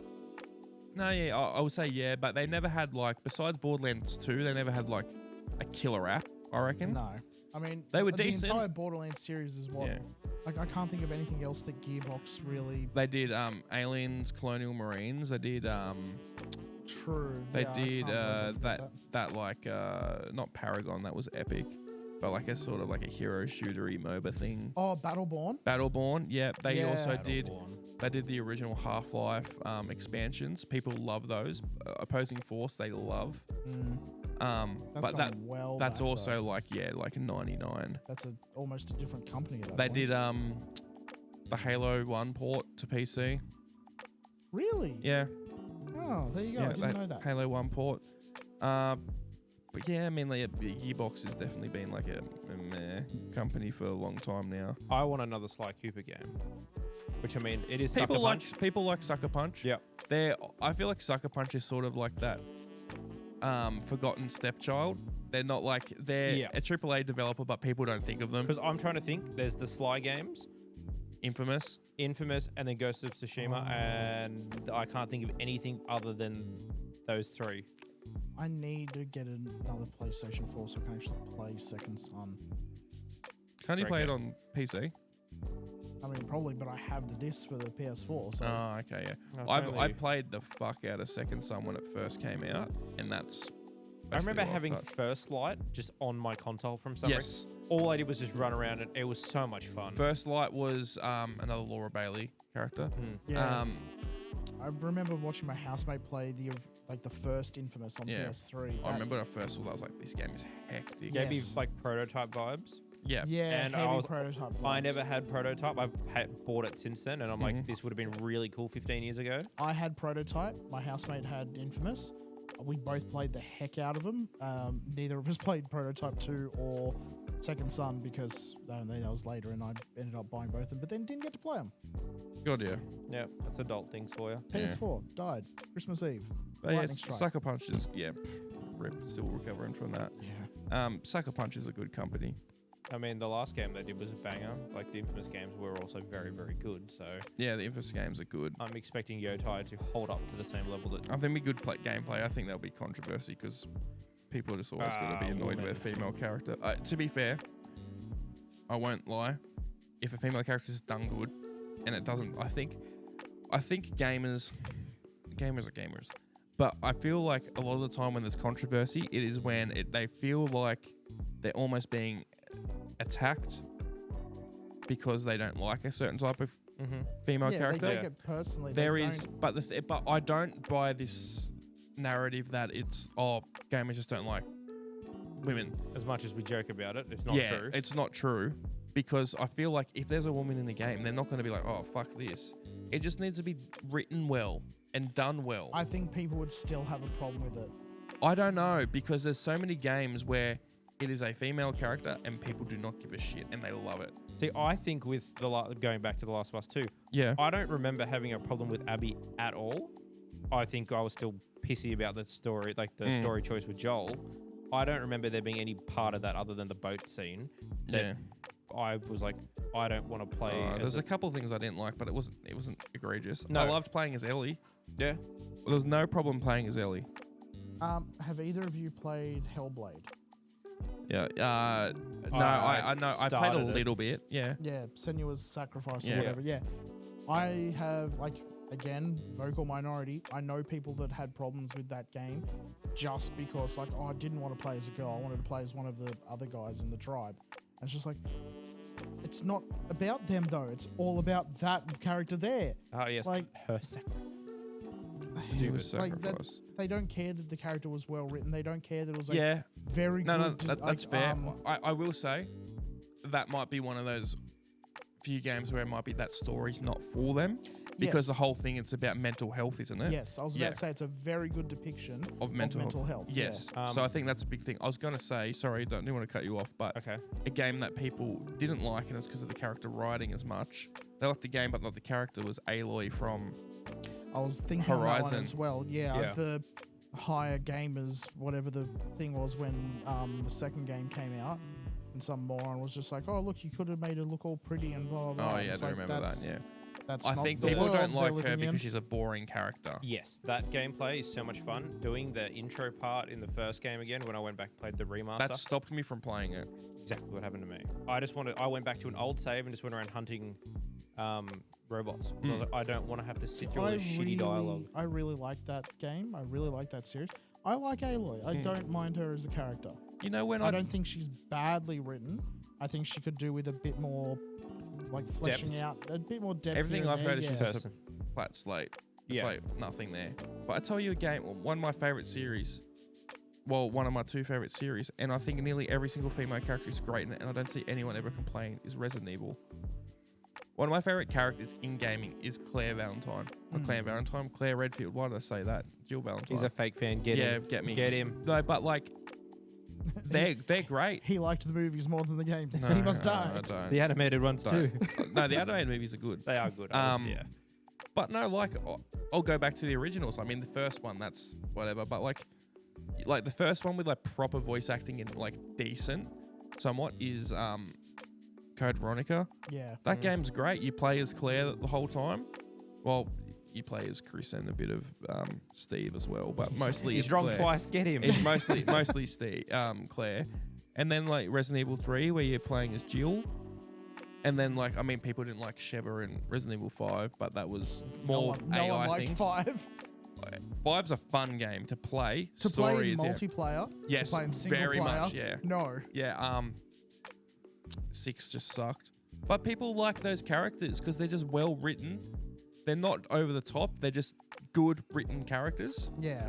No, yeah, I would say yeah, but they never had like, besides Borderlands 2, they never had like a killer app. I reckon. No. I mean, They were the decent. entire Borderlands series is what. Yeah. Like, I can't think of anything else that Gearbox really. They did Aliens, Colonial Marines. They did True. they yeah, I did can't believe I forgot that like not Paragon, that was Epic, but like a sort of like a hero shootery MOBA thing. Oh, Battleborn. Battleborn, yeah. They Yeah. also did. Battleborn. They did the original Half-Life expansions. People love those. Opposing Force, they love. That's But gone well. that's back, also though. like 99. That's almost a different company. At that They point. did the Halo 1 port to PC. Really? Yeah. Oh, there you go. I didn't know that. Halo 1 port. But yeah, I mean, like, Gearbox has definitely been like a meh company for a long time now. I want another Sly Cooper game. Which, I mean, it is People Sucker Punch. like Sucker Punch. Yep. I feel like Sucker Punch is sort of like that forgotten stepchild. They're not like, they're Yeah. a AAA developer, but people don't think of them. Because I'm trying to think. There's the Sly games, Infamous. Infamous, and then Ghost of Tsushima, and I can't think of anything other than those 3. I need to get another PlayStation 4 so I can actually play Second Son. Can't you Great play it game. on PC? I mean, probably, but I have the disc for the PS4. So Oh, okay, yeah. I Apparently- played the fuck out of Second Son when it first came out, and that's. I remember basically having what I've touched. First Light just on my console from some reason. Yes. All I did was just run around, and it was so much fun. First Light was another Laura Bailey character. yeah, I remember watching my housemate play the first Infamous on Yeah. PS3. I remember when I first saw that, I was like, this game is hectic. Gave me Yes. like prototype vibes. Yeah. Yeah, And heavy I was- prototype. I vibes. never had prototype. I bought it since then, and I'm like, Mhm. this would have been really cool 15 years ago. I had prototype. My housemate had Infamous. We both played the heck out of them. Neither of us played Prototype 2 or Second Son because that was later, and I ended up buying both of them, but then didn't get to play them. Good, yeah. Yeah, that's adult things for you. PS4 died Christmas Eve. But yeah, Lightning strike. Sucker Punch is, rip, still recovering from that. Yeah. Sucker Punch is a good company. I mean, the last game they did was a banger. Like the Infamous games were also very, very good. So Yeah, the Infamous games are good. I'm expecting Yotai to hold up to the same level that. I think it'll be good gameplay. I think there'll be controversy because people are just always going to be annoyed with a female character. To be fair, I won't lie. If a female character is done good, and it doesn't, I think gamers are gamers. But I feel like a lot of the time when there's controversy, it is when they feel like they're almost being attacked because they don't like a certain type of female Yeah, character. they take it personally. There They is, don't- but I don't buy this narrative that it's gamers just don't like women. As much as we joke about it, it's not Yeah, true. it's not true because I feel like if there's a woman in the game, they're not going to be like, oh fuck this. It just needs to be written well and done well. I think people would still have a problem with it. I don't know because there's so many games where it is a female character and people do not give a shit and they love it. See, I think with going back to The Last of Us 2, Yeah. I don't remember having a problem with Abby at all. I think I was still pissy about the story, like the story choice with Joel. I don't remember there being any part of that other than the boat scene. Yeah. I was like, I don't want to play. as There's a couple of things I didn't like, but it wasn't egregious. No. I loved playing as Ellie. yeah. There was no problem playing as Ellie. Have either of you played Hellblade? Yeah. No, I I know. I played a started it. little bit. Yeah. Yeah, Senua's Sacrifice Yeah. or whatever. Yeah. I have, again, vocal minority. I know people that had problems with that game just because, I didn't want to play as a girl. I wanted to play as one of the other guys in the tribe. And it's just it's not about them, though. It's all about that character there. Oh, yes. Like- her sacrifice. Do the Like, sacrifice. they don't care that the character was well written. They don't care that it was, Yeah. very No, good. that's fair. I will say that might be one of those few games where it might be that story's not for them because the Yes. whole thing it's about mental health, isn't it? Yes, I was about Yeah. to say it's a very good depiction Of mental health. Yes. Yeah. So I think that's a big thing. I was gonna say, sorry, didn't want to cut you off, but Okay. a game that people didn't like, and it's because of the character writing as much. They liked the game, but not the character. Was Aloy from I was thinking of that one Horizon. as well. Yeah, Yeah. the higher gamers, whatever the thing was when the second game came out, and some moron was just like, "Oh, look, you could have made it look all pretty and blah blah." blah." Oh yeah, I It's do remember that. that's- Yeah. That's I not think the people world don't they're like her living because in. she's a boring character. Yes, that gameplay is so much fun. Doing the intro part in the first game again when I went back and played the remaster. That stopped me from playing it. exactly what happened to me. I went back to an old save and just went around hunting robots. I was like, I don't want to have to sit through all this shitty dialogue. I really like that game. I really like that series. I like Aloy. I don't mind her as a character. You know when I don't think she's badly written. I think she could do with a bit more, fleshing Depth. out, a bit more depth. everything here I've and heard is there, she's yeah. just a flat slate. It's Yeah. like nothing there. But I tell you a game, one of my favorite series. Well, one of my two favorite series, and I think nearly every single female character is great in it, and I don't see anyone ever complain, is Resident Evil. One of my favorite characters in gaming is Claire Valentine. Not Claire Valentine, Claire Redfield. Why did I say that? Jill Valentine. He's a fake fan. Get him. Get me. Get him. No, but they're great. He liked the movies more than the games. No, he must die. I don't. The animated ones too. No, the animated movies are good. They are good. Yeah. But no, I'll go back to the originals. I mean, the first one, that's whatever. But like the first one with proper voice acting and decent, somewhat, is Code Veronica. Yeah. That game's great. You play as Claire the whole time. Well, you play as Chris and a bit of Steve as well, but mostly He's it's wrong Claire. twice. Get him. It's mostly Steve, Claire, and then like Resident Evil 3 where you're playing as Jill, and then like people didn't like Sheva in Resident Evil 5, but that was more no AI one liked things. 5. 5's a fun game to play. To Story play in is, multiplayer. Yes, to play in single very player. much. Yeah. No. Yeah. 6 just sucked, but people like those characters because they're just well written. They're not over the top. They're just good written characters, Yeah.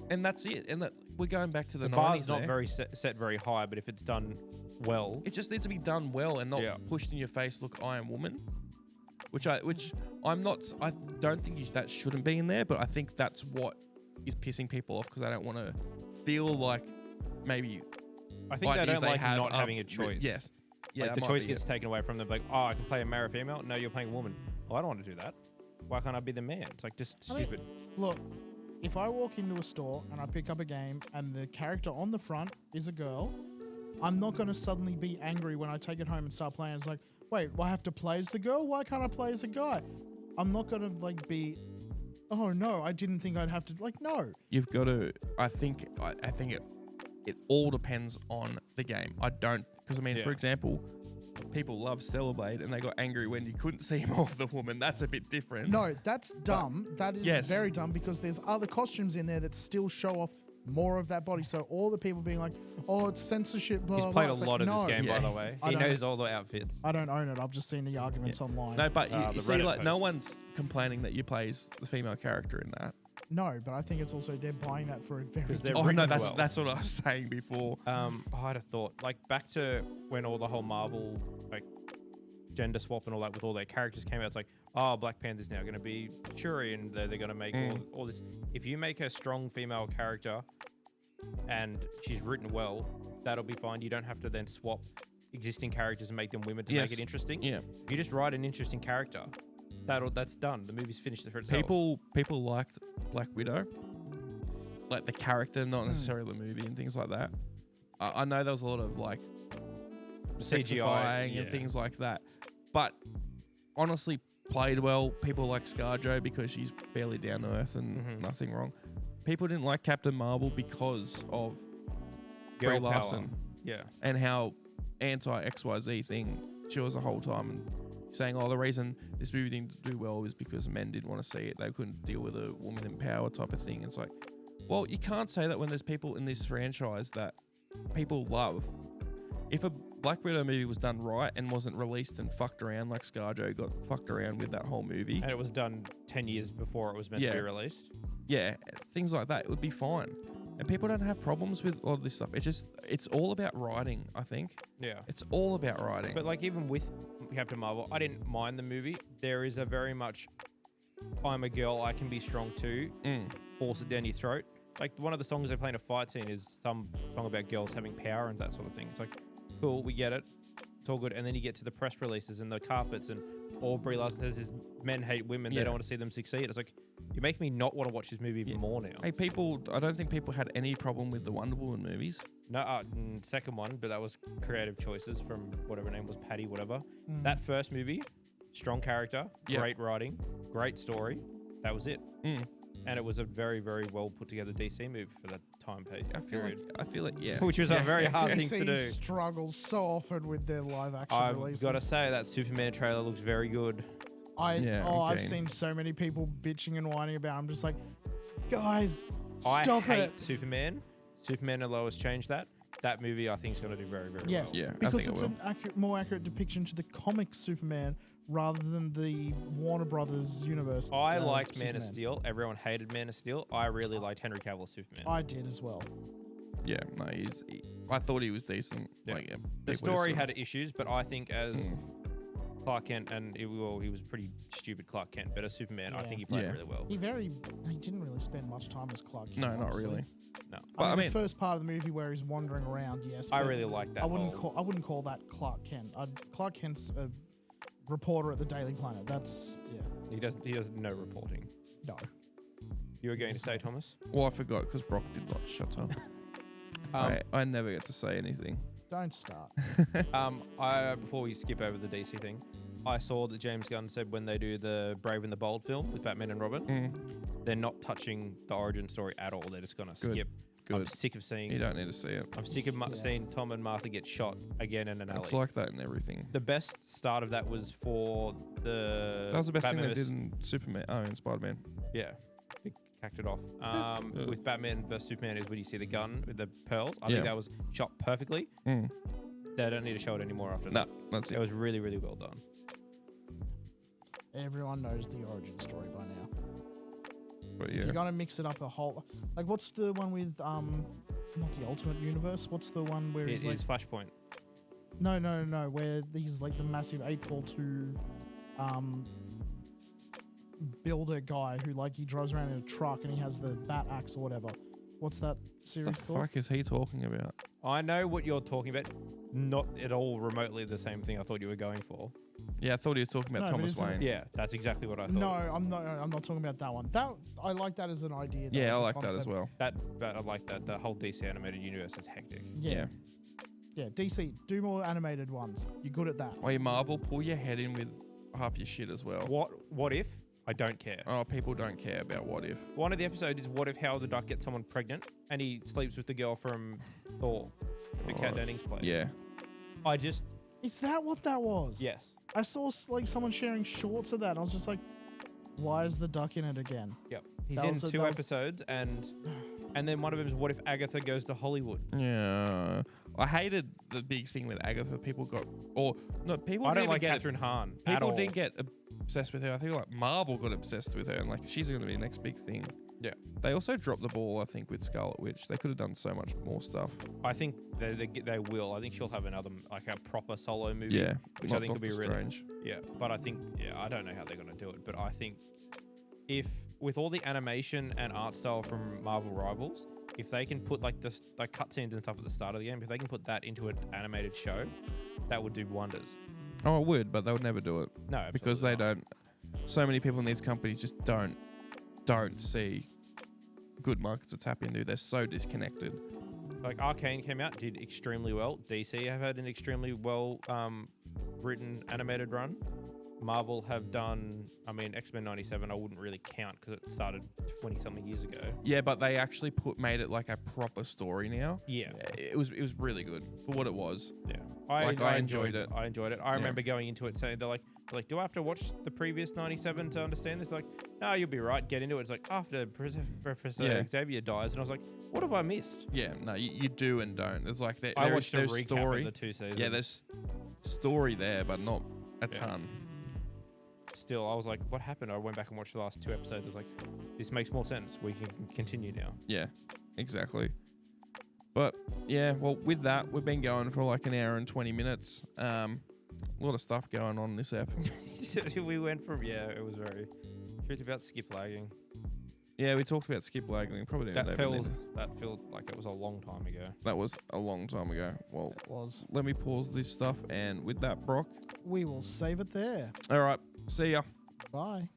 and that's it. And that we're going back to the bar's 90s not there. very set very high, but if it's done well, It just needs to be done well and not Yeah. pushed in your face. Look, I am woman, which I'm not. I don't think that shouldn't be in there, but I think that's what is pissing people off because I don't want to feel like maybe. I think they ideas don't like have not are having a choice. Yes. Yeah, Like that the might choice be gets it. taken away from them. Like, oh, I can play a male or female. No, you're playing a woman. Well, I don't want to do that. Why can't I be the man? It's like just I mean, stupid. Look, if I walk into a store and I pick up a game and the character on the front is a girl, I'm not going to suddenly be angry when I take it home and start playing. It's like, wait, well, I have to play as the girl? Why can't I play as a guy? I'm not going to be, oh no, I didn't think I'd have to. No. You've got to. I think it all depends on the game. I don't because Yeah. for example, people love Stellar Blade and they got angry when you couldn't see more of the woman. That's a bit different. No, that's dumb. That is Yes. very dumb because there's other costumes in there that still show off more of that body. So all the people being like, oh, it's censorship, blah, He's blah, played blah. a It's like, lot of no. this game, Yeah. by the way. I He don't- knows all the outfits. I don't own it. I've just seen the arguments online. No, but The you see, Reddit no posts. one's complaining that you play as the female character in that. No, but I think it's also they're buying that for a very 'Cause they're Oh written no, well. that's what I was saying before. I'd have thought like back to when all the whole Marvel like gender swap and all that with all their characters came out. It's like, oh, Black Panther's now going to be Shuri, and they're going to make all this. If you make a strong female character and she's written well, that'll be fine. You don't have to then swap existing characters and make them women to Yes. make it interesting. Yeah, If you just write an interesting character, that's done. The movie's finished for itself. people liked Black Widow, like the character, not necessarily the movie and things like that. I know there was a lot of like CGI, sexifying yeah. and things like that, but honestly, played well. People like ScarJo because she's fairly down to earth and nothing wrong. People didn't like Captain Marvel because of Brie Girl power. Larson Yeah. and how anti XYZ thing she was the whole time and saying, oh, the reason this movie didn't do well is because men didn't want to see it. They couldn't deal with a woman in power type of thing. It's like, well, you can't say that when there's people in this franchise that people love. If a Black Widow movie was done right and wasn't released and fucked around like ScarJo got fucked around with that whole movie, And it was done 10 years before it was meant to Yeah. be released. yeah, things like that, it would be fine. And people don't have problems with all this stuff. It's all about writing, I think. Yeah. It's all about writing. But like even with Captain Marvel, I didn't mind the movie. There is a very much, I'm a girl, I can be strong too. Force it down your throat. Like one of the songs they play in a fight scene is some song about girls having power and that sort of thing. It's like, cool, we get it. It's all good. And then you get to the press releases and the carpets and all Brie Larson says is men hate women. They Yeah. don't want to see them succeed. It's like, you make me not want to watch this movie even more now. Hey, I don't think people had any problem with the Wonder Woman movies. No, second one, but that was creative choices from whatever her name was, Patty, whatever. That first movie, strong character, Yeah. great writing, great story. That was it. And it was a very, very well put together DC movie for that time period. I feel like, yeah. Which was a very hard thing to DC do. struggles so often with their live action I've releases. got to say that Superman trailer looks very good. Yeah, I've okay. seen so many people bitching and whining about it. I'm just like, guys, I stop hate it. Superman. Superman and Lois changed that. That movie, I think, is going to do very, very Yes, well. Yeah, I because think it it's will. more accurate depiction to the comic Superman rather than the Warner Brothers universe. I liked Man of Superman. Steel. Everyone hated Man of Steel. I really liked Henry Cavill's Superman. I did as well. Yeah, no, I thought he was decent. Yeah. Like, The people story just had issues, but I think as Clark Kent, and he was a pretty stupid Clark Kent, but as Superman, I Yeah. think he played Yeah. really well. He didn't really spend much time as Clark Kent. No, not honestly. really. No, But I the mean- first part of the movie where he's wandering around, yes. I but really liked that. I wouldn't whole- call that Clark Kent. Clark Kent's a reporter at the Daily Planet. That's He does no reporting. no. You were going to say, Thomas? Well, I forgot because Brock did not shut up. I never get to say anything. Don't start. Before we skip over the DC thing, I saw that James Gunn said when they do the Brave and the Bold film with Batman and Robin, they're not touching the origin story at all. They're just going to skip. I'm sick of seeing... You don't need to see it. I'm sick of seeing Tom and Martha get shot again in an alley. It's like that in everything. The best start of that was for the... That was the best Batman thing they did in Superman. Oh, in Spider-Man. Yeah. It cacked it off. With Batman vs Superman is when you see the gun with the pearls. I think that was shot perfectly. They don't need to show it anymore after that. No, that's it. It was really, really well done. Everyone knows the origin story by now. But If you're gonna mix it up a whole, like, what's the one with not the Ultimate Universe? What's the one where he's It like is Flashpoint. no, where he's like the massive 842 builder guy who like he drives around in a truck and he has the bat axe or whatever. What's that series the called? fuck is he talking about? I know what you're talking about. Not at all remotely the same thing I thought you were going for. Yeah, I thought he was talking about No, but Thomas isn't it- Wayne. Yeah, that's exactly what I thought. No, I'm not talking about that one. That I like that as an idea. Though, Yeah, as I a like that as concept. well. That I like that. The whole DC animated universe is hectic. Yeah. DC, do more animated ones. You're good at that. Oh, yeah, Marvel, pull your head in with half your shit as well. What if? I don't care. Oh, people don't care about what if. One of the episodes is what if Howard the Duck gets someone pregnant and he sleeps with the girl from Thor, the Kat Dennings play. Yeah. I just... Is that what that was? Yes. I saw like someone sharing shorts of that. And I was just like, why is the duck in it again? Yep. He's That in was- 2 that was- episodes and then one of them is what if Agatha goes to Hollywood? Yeah. I hated the big thing with Agatha. People got... Or, no, people I didn't don't even like get... Catherine Hahn at People all. didn't get obsessed with her. I think like Marvel got obsessed with her and like she's going to be the next big thing. Yeah. They also dropped the ball, I think, with Scarlet Witch. They could have done so much more stuff. I think they will. I think she'll have another, like a proper solo movie. Yeah. Which not I think could be Doctor really... Strange. Yeah, but I think, I don't know how they're going to do it, but I think if, with all the animation and art style from Marvel Rivals, if they can put like the cutscenes and stuff at the start of the game, if they can put that into an animated show, that would do wonders. Oh, it would, but they would never do it. No, Because they absolutely don't... So many people in these companies just don't see good markets to tap into. They're so disconnected. not. Like Arcane came out, did extremely well. DC have had an extremely well written animated run. Marvel have done, I mean, X-Men 97 I wouldn't really count because it started 20-something years ago. Yeah, but they actually made it like a proper story now. Yeah. It was really good for what it was. Yeah. I enjoyed it. I enjoyed it. I remember going into it saying, they're like, do I have to watch the previous 97 to understand this? Like, no, you'll be right. Get into it. It's like after Professor Xavier dies, and I was like, what have I missed? Yeah, no, you do and don't. It's like I watched a recap story. of the 2 seasons. Yeah, there's story there, but not a ton. Still, I was like, what happened? I went back and watched the last 2 episodes. I was like, this makes more sense. We can continue now. Yeah, exactly. But yeah, well, with that, we've been going for like an hour and 20 minutes. A lot of stuff going on this app. We went from, it was very... Truth about skip lagging. Yeah, we talked about skip lagging. Probably didn't That even need felt like it was a long time ago. That was a long time ago. Well, It was. let me pause this stuff, and with that, Brock. We will save it there. All right, see ya. Bye.